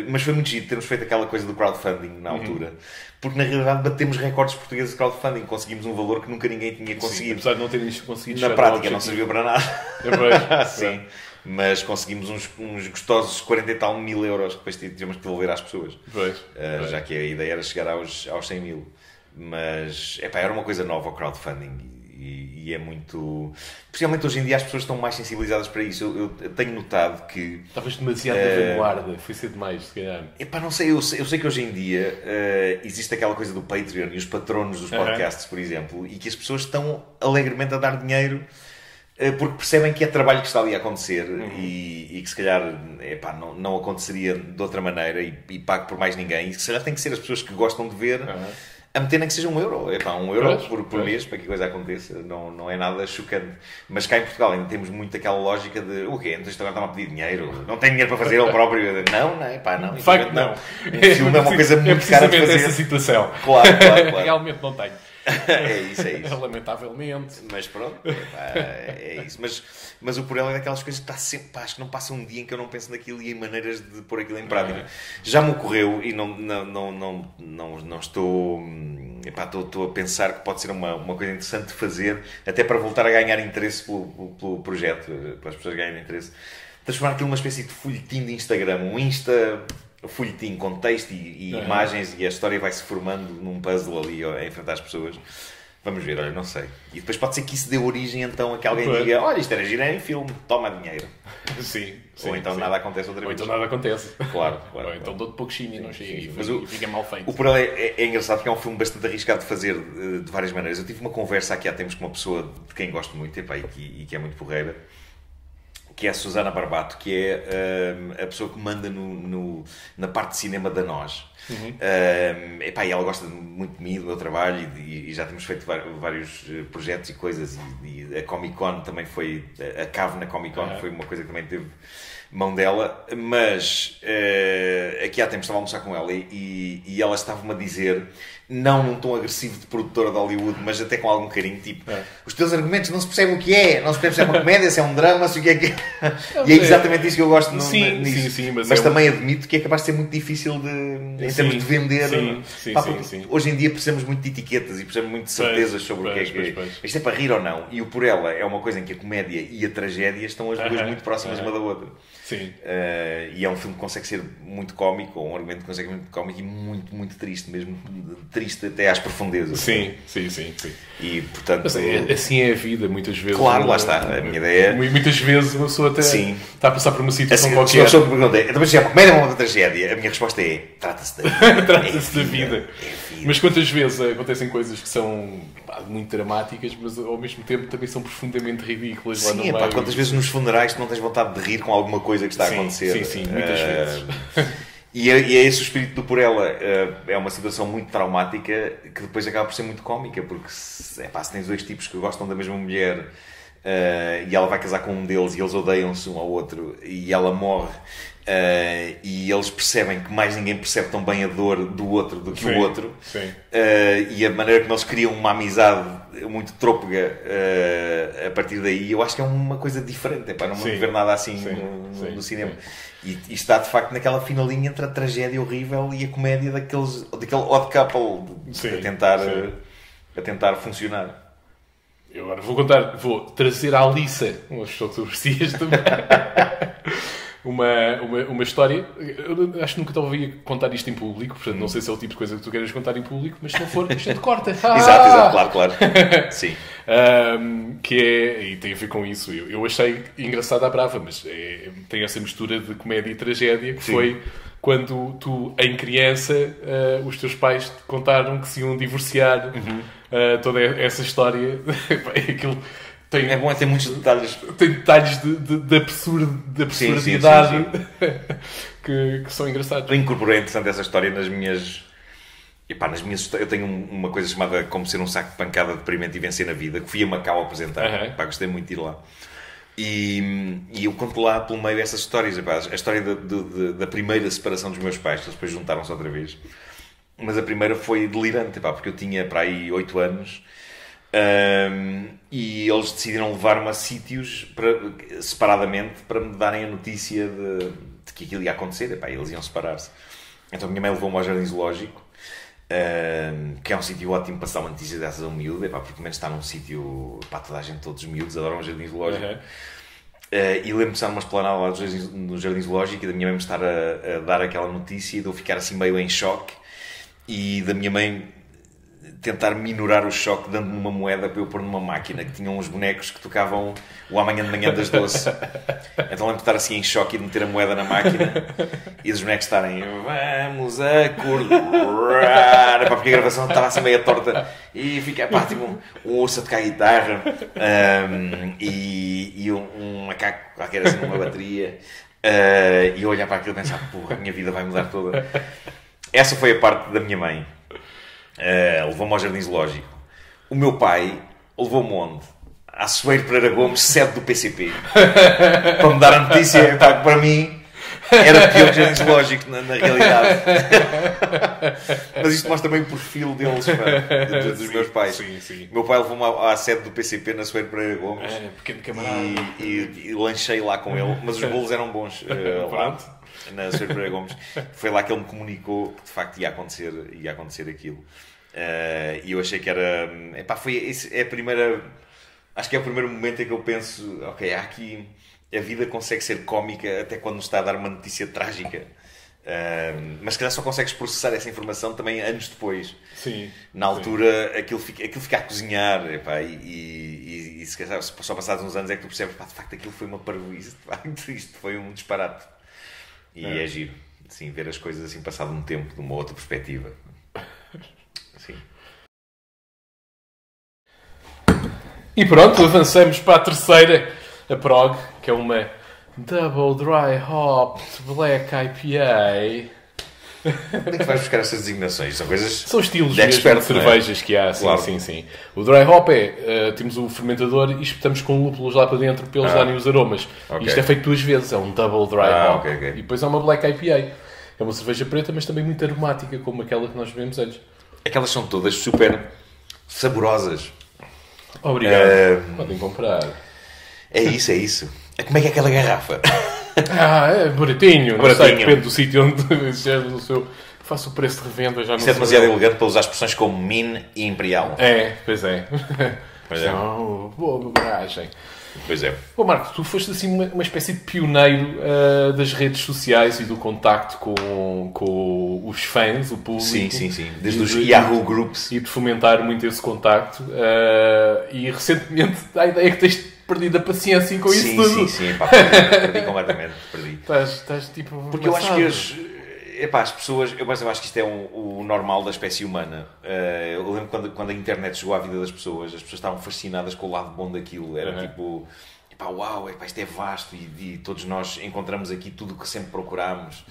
Mas foi muito giro termos feito aquela coisa do crowdfunding na altura. Porque na realidade batemos recordes portugueses de crowdfunding. Conseguimos um valor que nunca ninguém tinha conseguido. Apesar de não terem conseguido. Na prática não serviu para nada. Sim. Mas conseguimos uns gostosos 40 e tal mil euros que depois tivemos que devolver às pessoas. Já que a ideia era chegar aos 100 mil. Mas era uma coisa nova o crowdfunding e é muito... Principalmente hoje em dia as pessoas estão mais sensibilizadas para isso. Eu tenho notado que... Estavas demasiado na vanguarda, foi ser demais, se calhar. Não sei, eu sei que hoje em dia existe aquela coisa do Patreon e os patronos dos podcasts, por exemplo, e que as pessoas estão alegremente a dar dinheiro porque percebem que é trabalho que está ali a acontecer e que se calhar não aconteceria de outra maneira e pago por mais ninguém, e que se calhar tem que ser as pessoas que gostam de ver a meter nem que seja €1 por mês para que a coisa aconteça. Não é nada chocante, mas cá em Portugal ainda temos muito aquela lógica de o quê? Então isto agora está-me a pedir dinheiro, não tem dinheiro para fazer ele próprio. Não, de facto não. O filme é uma coisa muito cara de fazer. Essa situação. Claro. Realmente não tenho. É isso. Lamentavelmente. Mas pronto, é isso. Mas o Por Ela é daquelas coisas que está sempre, acho que não passa um dia em que eu não penso naquilo e em maneiras de pôr aquilo em prática. Já me ocorreu e não estou... Estou a pensar que pode ser uma coisa interessante de fazer, até para voltar a ganhar interesse pelo projeto, para as pessoas ganharem interesse. Transformar aquilo numa espécie de folhetim de Instagram, folhetim com texto e imagens, e a história vai-se formando num puzzle ali a enfrentar as pessoas. Vamos ver, olha, não sei. E depois pode ser que isso dê origem então a que alguém diga, olha, isto era giro em filme, toma dinheiro. Sim. Ou então nada acontece outra vez. Ou então nada acontece. Claro. Ou então dou-te pouco chime e não chega e fica mal feito. O Por Ela é engraçado porque é um filme bastante arriscado de fazer de várias maneiras. Eu tive uma conversa aqui há tempos com uma pessoa de quem gosto muito e que é muito porreira, que é a Susana Barbato, que é a pessoa que manda na parte de cinema da Nós. E ela gosta muito de mim, do meu trabalho, e já temos feito vários projetos e coisas, e a Comic Con também foi, a cave na Comic Con foi uma coisa que também teve mão dela, mas aqui há tempos estava a almoçar com ela e ela estava-me a dizer, não num tom agressivo de produtora de Hollywood, mas até com algum carinho, tipo, os teus argumentos não se percebe o que é, não se percebe se é uma comédia, se é um drama, se o que é que é. E é exatamente isso que eu gosto nisso. Sim, mas também admito que é capaz de ser muito difícil em termos de vender. Sim. Hoje em dia precisamos muito de etiquetas e precisamos muito de certezas sobre o que é que é. Isto é para rir ou não. E o Por Ela é uma coisa em que a comédia e a tragédia estão as duas muito próximas uma da outra. Sim. E é um filme que consegue ser muito cómico, ou um argumento que consegue ser muito cómico e muito, muito triste, mesmo triste até às profundezas. Sim. E, portanto... Mas assim é a vida, muitas vezes. Claro, lá está. A minha ideia... Muitas vezes uma pessoa até está a passar por uma situação assim, qualquer. Se uma pessoa me pergunta, então, mas é uma comédia ou uma tragédia? A minha resposta é, trata-se da vida. Trata-se da vida. Mas quantas vezes acontecem coisas que são muito dramáticas, mas ao mesmo tempo também são profundamente ridículas lá no meio. Quantas vezes nos funerais tu não tens vontade de rir com alguma coisa que está a acontecer? Sim, muitas vezes. E é esse o espírito do Por Ela. É uma situação muito traumática que depois acaba por ser muito cómica, porque se tens dois tipos que gostam da mesma mulher e ela vai casar com um deles e eles odeiam-se um ao outro e ela morre e eles percebem que mais ninguém percebe tão bem a dor do outro do que o outro. E a maneira como eles criam uma amizade muito trôpega a partir daí, eu acho que é uma coisa diferente. Não vou ver nada assim no cinema. E está de facto naquela fina linha entre a tragédia horrível e a comédia daquele odd couple a tentar funcionar. Eu agora vou trazer à Alissa umas fotografias também. uma história. Eu acho que nunca te ouvi contar isto em público, portanto não sei se é o tipo de coisa que tu queres contar em público, mas se não for, a gente corta. Exato, claro. Sim. E tem a ver com isso. Eu achei engraçado à brava, mas tem essa mistura de comédia e tragédia que foi quando tu, em criança, os teus pais te contaram que se iam divorciar. Toda essa história. Aquilo é bom, tem muitos detalhes. Tem detalhes de absurdidade que são engraçados. Eu incorporei, interessante, essa história nas minhas eu tenho uma coisa chamada Como Ser um Saco de Pancada Deprimente e Vencer na Vida, que fui a Macau apresentar. Gostei muito de ir lá. E eu conto lá pelo meio essas histórias. A história da primeira separação dos meus pais, que eles depois juntaram-se outra vez. Mas a primeira foi delirante, porque eu tinha para aí 8 anos e eles decidiram levar-me a sítios separadamente para me darem a notícia de que aquilo ia acontecer. Eles iam separar-se. Então a minha mãe levou-me ao Jardim Zoológico, que é um sítio ótimo para se dar uma notícia dessas a um miúdo, porque pelo menos está num sítio, toda a gente, todos os miúdos adoram o Jardim Zoológico. E lembro-me de estar numa esplanada lá no Jardim Zoológico e da minha mãe me estar a dar aquela notícia e de eu ficar assim meio em choque e da minha mãe tentar minorar o choque dando-me uma moeda para eu pôr numa máquina que tinha uns bonecos que tocavam o Amanhã de Manhã das Doce. Então lembro de estar assim em choque e de meter a moeda na máquina e os bonecos estarem vamos acordar, porque a gravação estava assim meio torta e fica tipo um urso a tocar guitarra e um macaco qualquer assim numa bateria e eu olhar para aquilo e pensar, porra, a minha vida vai mudar toda. Essa foi a parte da minha mãe. Levou-me ao Jardim Zoológico. O meu pai levou-me onde? À Soeiro Pereira Gomes, sede do PCP. Para me dar a notícia, que para mim era pior que o Jardim Zoológico, na realidade. Mas isto mostra também o perfil deles, dos meus pais. Sim. O meu pai levou-me à sede do PCP na Soeiro Pereira Gomes. Pequeno camarada. E lanchei lá com ele. Mas os bolos eram bons. Lá, na Soeiro Pereira Gomes. Foi lá que ele me comunicou que de facto ia acontecer aquilo. E eu achei que era... é a primeira... Acho que é o primeiro momento em que eu penso, ok, há aqui... A vida consegue ser cómica até quando nos está a dar uma notícia trágica. Mas se calhar só consegues processar essa informação também anos depois. Sim. Na altura, aquilo fica a cozinhar. E se calhar só passados uns anos é que tu percebes, de facto aquilo foi uma parvoíce. De facto, isto foi um disparate. E é giro. Sim, ver as coisas assim passado um tempo, de uma outra perspectiva. Sim. E pronto, avançamos para a terceira, a Prog, que é uma Double Dry Hopped Black IPA. Onde é que vais buscar essas designações? São estilos de cervejas que há, sim, claro. sim. O Dry Hop temos o fermentador e espetamos com lúpulos lá para dentro para eles darem os aromas. Okay. Isto é feito 2 vezes, é um Double Dry Hop. Okay. E depois há uma Black IPA. É uma cerveja preta, mas também muito aromática, como aquela que nós bebemos antes. Aquelas são todas super saborosas. Obrigado. Podem comprar. É isso. Como é que é aquela garrafa? É baratinho. Não sei, depende do sítio onde faço o preço de revenda. Já não Isto é demasiado elegante para usar expressões como min e imperial. Pois é. Pois é. Boa bagagem. Pois é. Bom, Marco, tu foste assim uma espécie de pioneiro das redes sociais e do contacto com os fãs, o público. Sim. Desde os Yahoo Groups. E de fomentar muito esse contacto. E recentemente a ideia é que tens perdido a paciência com isso tudo. Sim. Perdi completamente. Estás tipo... Porque eu acho que as pessoas... Eu acho que isto é o normal da espécie humana. Eu lembro quando a internet chegou à vida das pessoas, as pessoas estavam fascinadas com o lado bom daquilo. Era tipo... Uau, isto é vasto e todos nós encontramos aqui tudo o que sempre procurámos.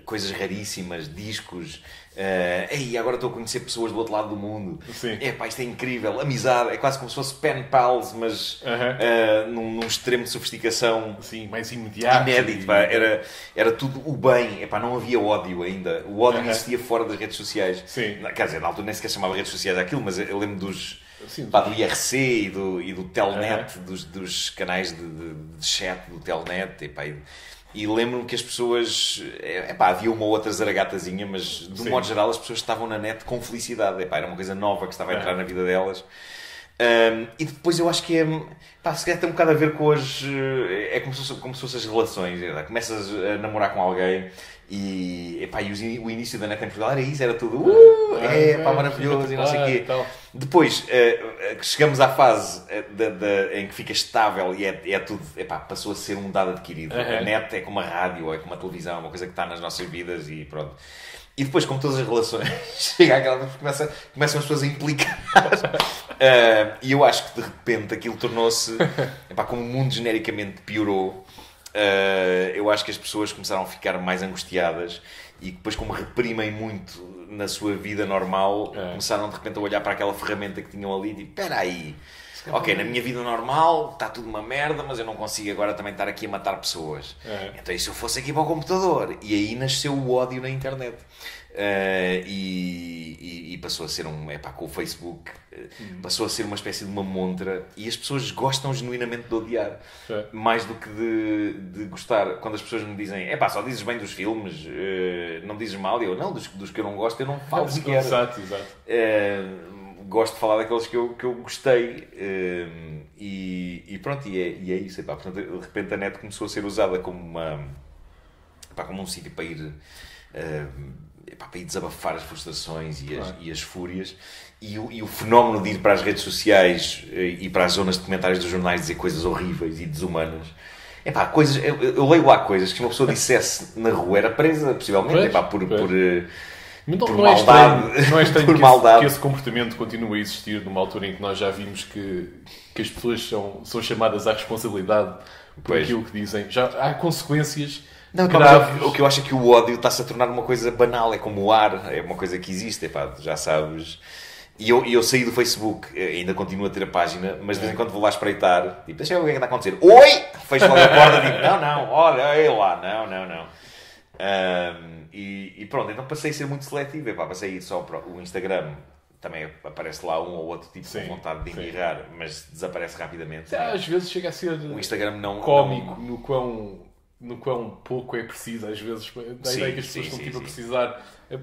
Coisas raríssimas, discos. Agora estou a conhecer pessoas do outro lado do mundo. Sim. Isto é incrível. Amizade, é quase como se fosse pen pals, mas num extremo de sofisticação. Sim, mais imediato. Inédito. Era tudo o bem. Não havia ódio ainda. O ódio existia fora das redes sociais. Sim. Quer dizer, na altura nem sequer chamava redes sociais aquilo, mas eu lembro do IRC e do Telnet, dos canais de chat do Telnet. E lembro-me que as pessoas... havia uma ou outra zaragatazinha, mas de um modo geral as pessoas estavam na net com felicidade. Era uma coisa nova que estava a entrar na vida delas. E depois eu acho que se calhar tem um bocado a ver com as... É como se fossem as relações. Começas a namorar com alguém e o início da net em Portugal era isso, era tudo maravilhoso e não sei o quê. Depois chegamos à fase em que fica estável e é tudo, passou a ser um dado adquirido. A net é como a rádio, é como a televisão, é uma coisa que está nas nossas vidas e pronto. E depois, como todas as relações, chega àquela que começam as pessoas a implicar. E eu acho que de repente aquilo tornou-se, como o mundo genericamente piorou, eu acho que as pessoas começaram a ficar mais angustiadas e depois, como reprimem muito na sua vida normal, começaram de repente a olhar para aquela ferramenta que tinham ali e espera aí, ok, na minha vida normal está tudo uma merda, mas eu não consigo agora também estar aqui a matar pessoas. Então e se eu fosse aqui para o computador? E aí nasceu o ódio na internet. E passou a ser com o Facebook passou a ser uma espécie de uma montra e as pessoas gostam genuinamente de odiar mais do que de gostar. Quando as pessoas me dizem só dizes bem dos filmes, não dizes mal, eu não, dos que eu não gosto eu não falo sequer. Exato. Gosto de falar daqueles que eu gostei e pronto, e é isso. Portanto, de repente a net começou a ser usada como como um sítio para ir desabafar as frustrações e as fúrias e o fenómeno de ir para as redes sociais e para as zonas de comentários dos jornais dizer coisas horríveis e desumanas. Eu leio lá coisas que se uma pessoa dissesse na rua era presa, possivelmente, por maldade. Não é estranho por maldade. Que esse comportamento continue a existir numa altura em que nós já vimos que as pessoas são chamadas à responsabilidade por aquilo que dizem. Já há consequências. Não, mas o que eu acho é que o ódio está-se a tornar uma coisa banal, é como o ar, é uma coisa que existe, já sabes. E eu saí do Facebook, ainda continuo a ter a página, mas de vez em quando vou lá espreitar, deixa eu ver o que é que está a acontecer. Oi! Fecho logo a porta, não, olha, ei lá, não. E pronto, então passei a ser muito seletivo, passei a ir só para o Instagram. Também aparece lá um ou outro tipo com vontade de embirrar, mas desaparece rapidamente. Às vezes chega a ser o Instagram cómico no quão pouco é preciso, às vezes, dá a ideia que as pessoas estão a precisar. É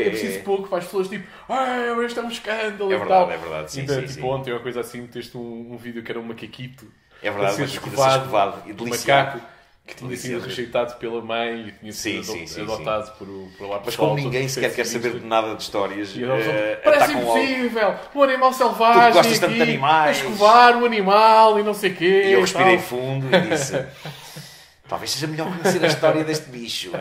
preciso pouco para as pessoas, este é um escândalo e tal. É verdade, sim. Ontem, uma coisa assim, meteste um vídeo que era um macaquito a ser escovado e deliciado. Macaco que tinha sido rejeitado pela mãe e tinha sido adotado por lá pessoal. Mas como ninguém sequer quer saber de nada de histórias, parece impossível, um animal selvagem, tu gostas tanto de animais, escovar um animal e não sei o quê. E eu respirei fundo e disse... Talvez seja melhor conhecer a história deste bicho,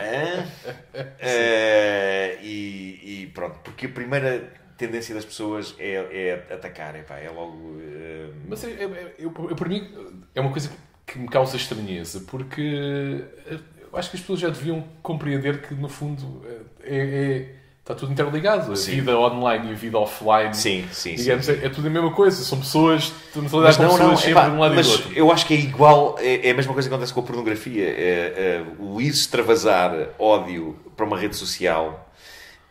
e pronto, porque a primeira tendência das pessoas é atacar, é logo... Mas para mim é uma coisa que me causa estranheza, porque eu acho que as pessoas já deviam compreender que no fundo está tudo interligado. A vida online e a vida offline, digamos, é tudo a mesma coisa. São pessoas, estamos a lidar com pessoas sempre de um lado e do outro. Eu acho que é igual, é a mesma coisa que acontece com a pornografia. O ir extravasar ódio para uma rede social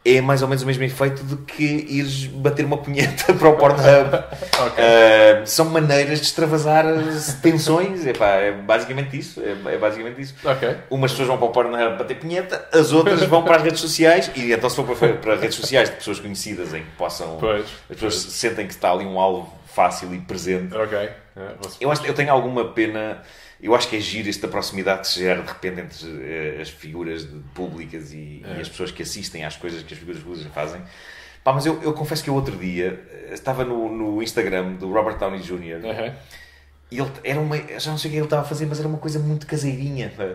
é mais ou menos o mesmo efeito do que ires bater uma punheta para o Pornhub. Ok. São maneiras de extravasar tensões. É basicamente isso. É basicamente isso. Ok. Umas pessoas vão para o Pornhub bater punheta, as outras vão para as redes sociais. E então, se for para redes sociais de pessoas conhecidas em que possam... Pois. As pessoas sentem que está ali um alvo fácil e presente. Ok. Eu tenho alguma pena... Eu acho que é giro esta proximidade que se gera de repente entre as figuras públicas e as pessoas que assistem às coisas que as figuras públicas fazem. Pá, mas eu confesso que o outro dia estava no Instagram do Robert Downey Jr. E ele era já não sei o que ele estava a fazer, mas era uma coisa muito caseirinha. Pá.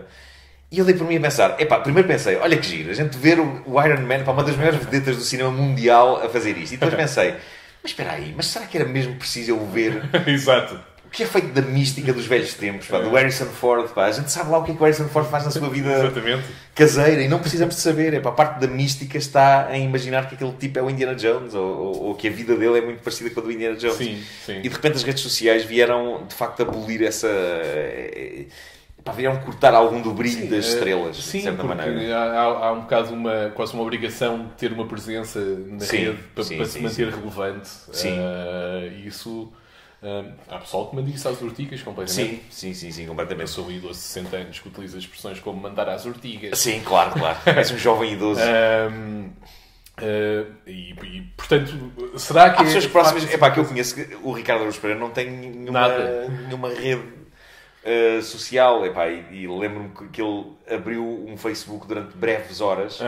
E eu dei por mim a pensar, primeiro pensei, olha que giro, a gente ver o Iron Man, pá, uma das maiores vedetas do cinema mundial a fazer isto. E depois pensei, mas espera aí, mas será que era mesmo preciso eu ver... Exato. O que é feito da mística dos velhos tempos, pá, do Harrison Ford, pá. A gente sabe lá o que é que o Harrison Ford faz na sua vida caseira e não precisamos de saber. A parte da mística está em imaginar que aquele tipo é o Indiana Jones ou que a vida dele é muito parecida com a do Indiana Jones. Sim. E de repente as redes sociais vieram de facto abolir essa... vieram cortar algum do brilho das estrelas, de certa maneira. Há um bocado quase uma obrigação de ter uma presença na rede para se manter relevante. Isso... há pessoal que manda isso às ortigas completamente. Sim, completamente. Eu sou um idoso de 60 anos que utiliza expressões como mandar às ortigas. Sim, claro. És um jovem idoso. Portanto, será que... Há pessoas próximas... que eu conheço, o Ricardo Araújo Pereira não tem nenhuma rede social. E lembro-me que ele abriu um Facebook durante breves horas.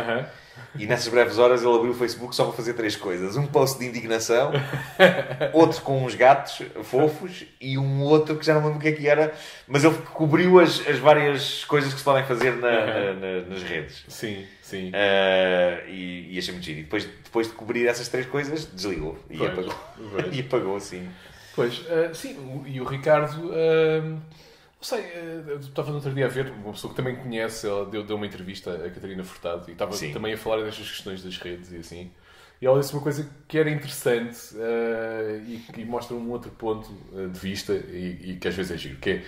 E nessas breves horas ele abriu o Facebook só para fazer 3 coisas. Um post de indignação, outro com uns gatos fofos e um outro que já não lembro o que é que era, mas ele cobriu as várias coisas que se podem fazer nas redes. Sim. E achei muito giro. E depois de cobrir essas 3 coisas, desligou e apagou. E apagou, sim. Pois, sim, e o Ricardo... não sei, eu estava no outro dia a ver, uma pessoa que também conhece, ela deu uma entrevista a Catarina Furtado e estava também a falar destas questões das redes e assim. E ela disse uma coisa que era interessante e que mostra um outro ponto de vista e que às vezes é giro, que é,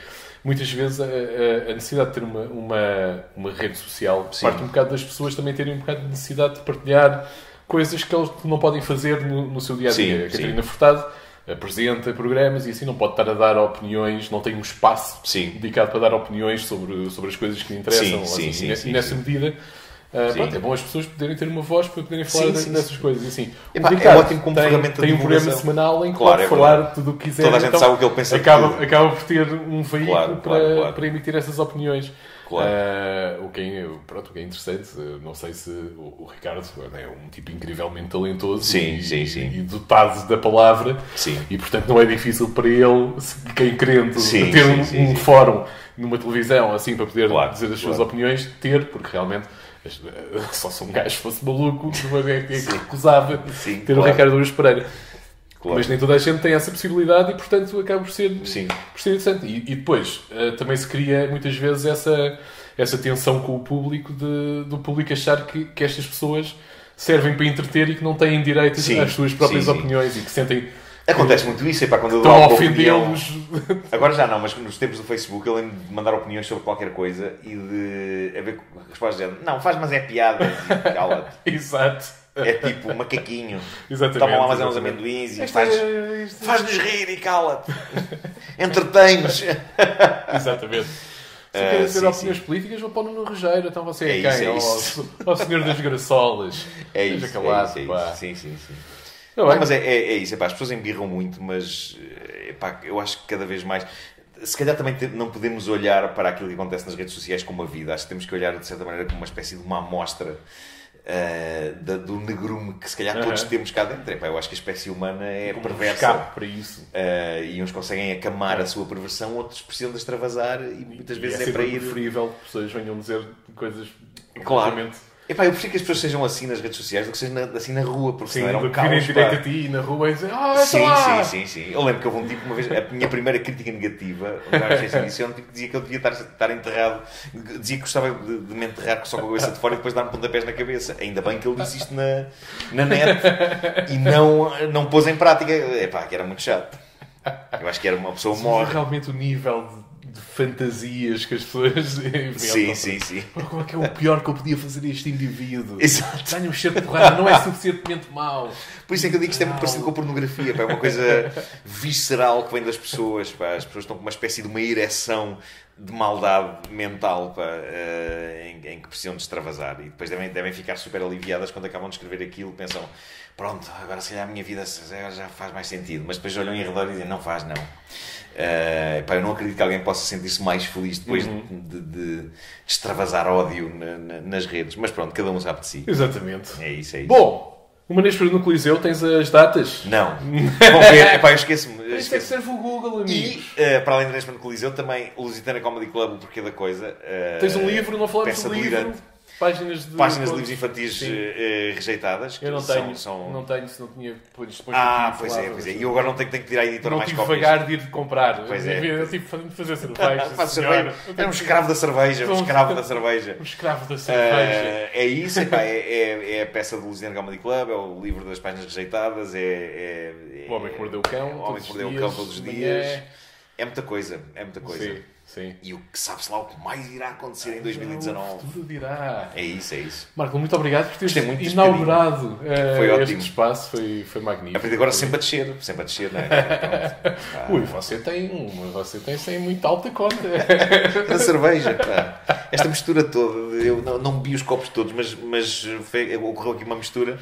muitas vezes a necessidade de ter uma rede social parte um bocado das pessoas também terem um bocado de necessidade de partilhar coisas que eles não podem fazer no seu dia-a-dia. A Catarina Furtado apresenta programas e assim não pode estar a dar opiniões, não tem um espaço dedicado para dar opiniões sobre as coisas que lhe interessam. E nessa medida, é bom as pessoas poderem ter uma voz para poderem falar dessas coisas. E, assim, o Ricardo ótimo como ferramenta tem de um programa semanal em que pode falar tudo o que quiser. Toda a gente sabe o que ele pensa. Acaba por ter um veículo para emitir essas opiniões. O que é interessante, não sei se o Ricardo é um tipo incrivelmente talentoso e dotado da palavra e portanto não é difícil para ele, quem querendo ter um fórum numa televisão assim para poder dizer as suas opiniões, porque realmente só se um gajo fosse maluco é que recusava ter o Ricardo Araújo Pereira. Mas nem toda a gente tem essa possibilidade e, portanto, acaba por ser interessante. E depois, também se cria, muitas vezes, essa tensão com o público, do público achar que estas pessoas servem para entreter e que não têm direito às suas próprias opiniões e que sentem... Acontece muito isso, quando eu dou a ofendê-los. Agora já não, mas nos tempos do Facebook eu lembro de mandar opiniões sobre qualquer coisa e de haver respostas de não, faz, mas é piada, e cala-te. Exato. É tipo macaquinho. Exatamente. Toma lá mais uns amendoins e faz-nos rir e cala-te. Entretém-nos. Exatamente. Se querem ter opiniões políticas, vou pôr no Regeiro. Então você é quem? Ao senhor das graçolas. É isso. Sim. Não, mas é isso. As pessoas embirram muito, mas eu acho que cada vez mais... Se calhar também não podemos olhar para aquilo que acontece nas redes sociais como a vida. Acho que temos que olhar, de certa maneira, como uma espécie de uma amostra do negrume que se calhar todos temos cá dentro. Eu acho que a espécie humana é perversa. Para isso. E uns conseguem acamar a sua perversão, outros precisam de extravasar e muitas vezes é para ir... É preferível que pessoas venham dizer coisas... Claro. Eu prefiro que as pessoas sejam assim nas redes sociais do que sejam assim na rua, porque senão era um caos. Virem direito a ti na rua e dizer sim. Eu lembro que houve um tipo, uma vez, a minha primeira crítica negativa, eu dizia que eu devia estar enterrado, dizia que gostava de me enterrar só com a cabeça de fora e depois dar-me pontapés na cabeça. Ainda bem que ele disse isto na net e não pôs em prática. Que era muito chato. Eu acho que era uma pessoa morre. Realmente o nível de de fantasias que as pessoas inventam. Sim. Qual é que é o pior que eu podia fazer a este indivíduo? Exato. Ganha um cheiro de porrada, não é suficientemente mau. Por isso é que eu digo que isto é muito parecido com a pornografia, pá. É uma coisa visceral que vem das pessoas, pá. As pessoas estão com uma espécie de uma ereção de maldade mental, pá, em que precisam de extravasar. E depois devem ficar super aliviadas quando acabam de escrever aquilo, pensam, pronto, agora se calhar a minha vida já faz mais sentido. Mas depois olham em redor e dizem, não faz, não. Pá, eu não acredito que alguém possa sentir-se mais feliz depois de extravasar ódio nas redes. Mas pronto, cada um sabe de si. Exatamente. É isso. Bom, uma Nespera no Coliseu, tens as datas? Não. Vão ver. Epá, eu esqueço-me. Isto é que serve o Google, amigos. E, para além da Nespera no Coliseu, também Lusitana Comedy Club, o porquê da coisa. Tens um livro, não falamos peça do livro. delirante. Páginas de livros infantis rejeitadas. Eu não tenho, se não tinha depois pois é. E eu agora não tenho que ir à editora mais cópias. Não tive vagar de ir comprar. Pois é. Eu tive de fazer cerveja. É um escravo da cerveja. Um escravo da cerveja. É isso. É a peça do Lusitana Comedy Club, é o livro das páginas rejeitadas, O Homem que Mordeu o Cão. O Homem que Mordeu o Cão todos os dias. É muita coisa. Sim. E o que sabe-se lá o que mais irá acontecer em 2019. Tudo dirá. É isso. Marco, muito obrigado por teres muito inaugurado este espaço. Foi magnífico. A partir de agora sempre a descer, não é? Ui, você tem muito alta conta. A cerveja, pá. Esta mistura toda, eu não bebi os copos todos, mas ocorreu aqui uma mistura.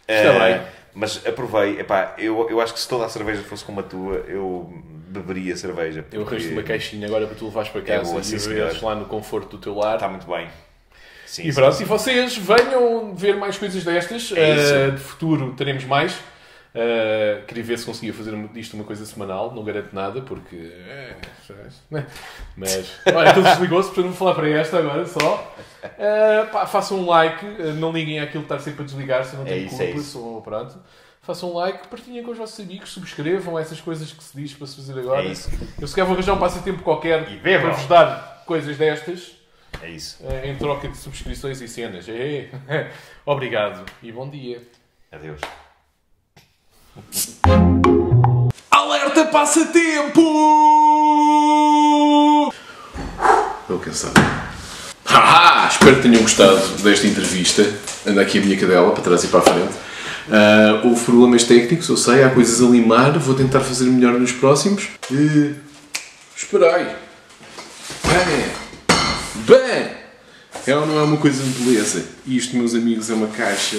Está bem. Mas aprovei, epá, eu acho que se toda a cerveja fosse como a tua, eu beberia cerveja. Eu arranjo-te uma caixinha agora para tu levares para casa boa, e beberes lá no conforto do teu lar. Está muito bem. E pronto, e vocês venham ver mais coisas destas. De futuro teremos mais. Queria ver se conseguia fazer disto uma coisa semanal, não garanto nada, porque... Mas, olha, tudo desligou-se, portanto vou falar para esta agora só. Façam um like, não liguem àquilo de estar sempre a desligar, se não tem culpa, pronto. Façam um like, partilhem com os vossos amigos, subscrevam essas coisas que se diz para se fazer agora. É isso. Eu se calhar vou arranjar um passatempo qualquer para vos dar coisas destas. É isso. Em troca de subscrições e cenas. Obrigado e bom dia. Adeus. Alerta passatempo! Estou cansado. Espero que tenham gostado desta entrevista. Anda aqui a minha cadela, para trás e para a frente. Houve problemas técnicos, eu sei, há coisas a limar. Vou tentar fazer melhor nos próximos. Esperai. Bem! Não é uma coisa de beleza. Isto, meus amigos, é uma caixa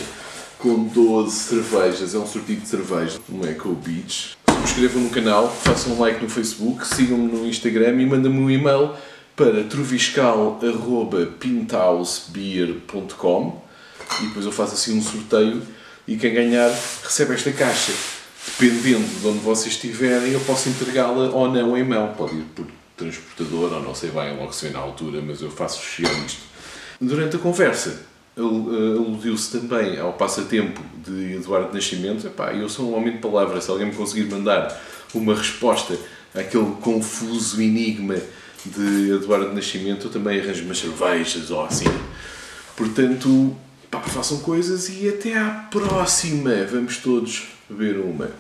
com 12 cervejas. É um sortido de cerveja. Não é com o Beach. Subscrevam no canal, façam um like no Facebook, sigam-me no Instagram e mandem-me um e-mail para troviscal@pinthousebeer.com e depois eu faço assim um sorteio e quem ganhar recebe esta caixa. Dependendo de onde vocês estiverem, eu posso entregá-la ou não em mão. Pode ir por transportador ou não sei bem, logo se vê na altura, mas eu faço chegar isto. Durante a conversa, aludiu-se também ao passatempo de Eduardo Nascimento. Eu sou um homem de palavra, se alguém me conseguir mandar uma resposta àquele confuso enigma de Eduardo Nascimento, eu também arranjo umas cervejas ou assim. Portanto, façam coisas e até à próxima. Vamos todos beber uma.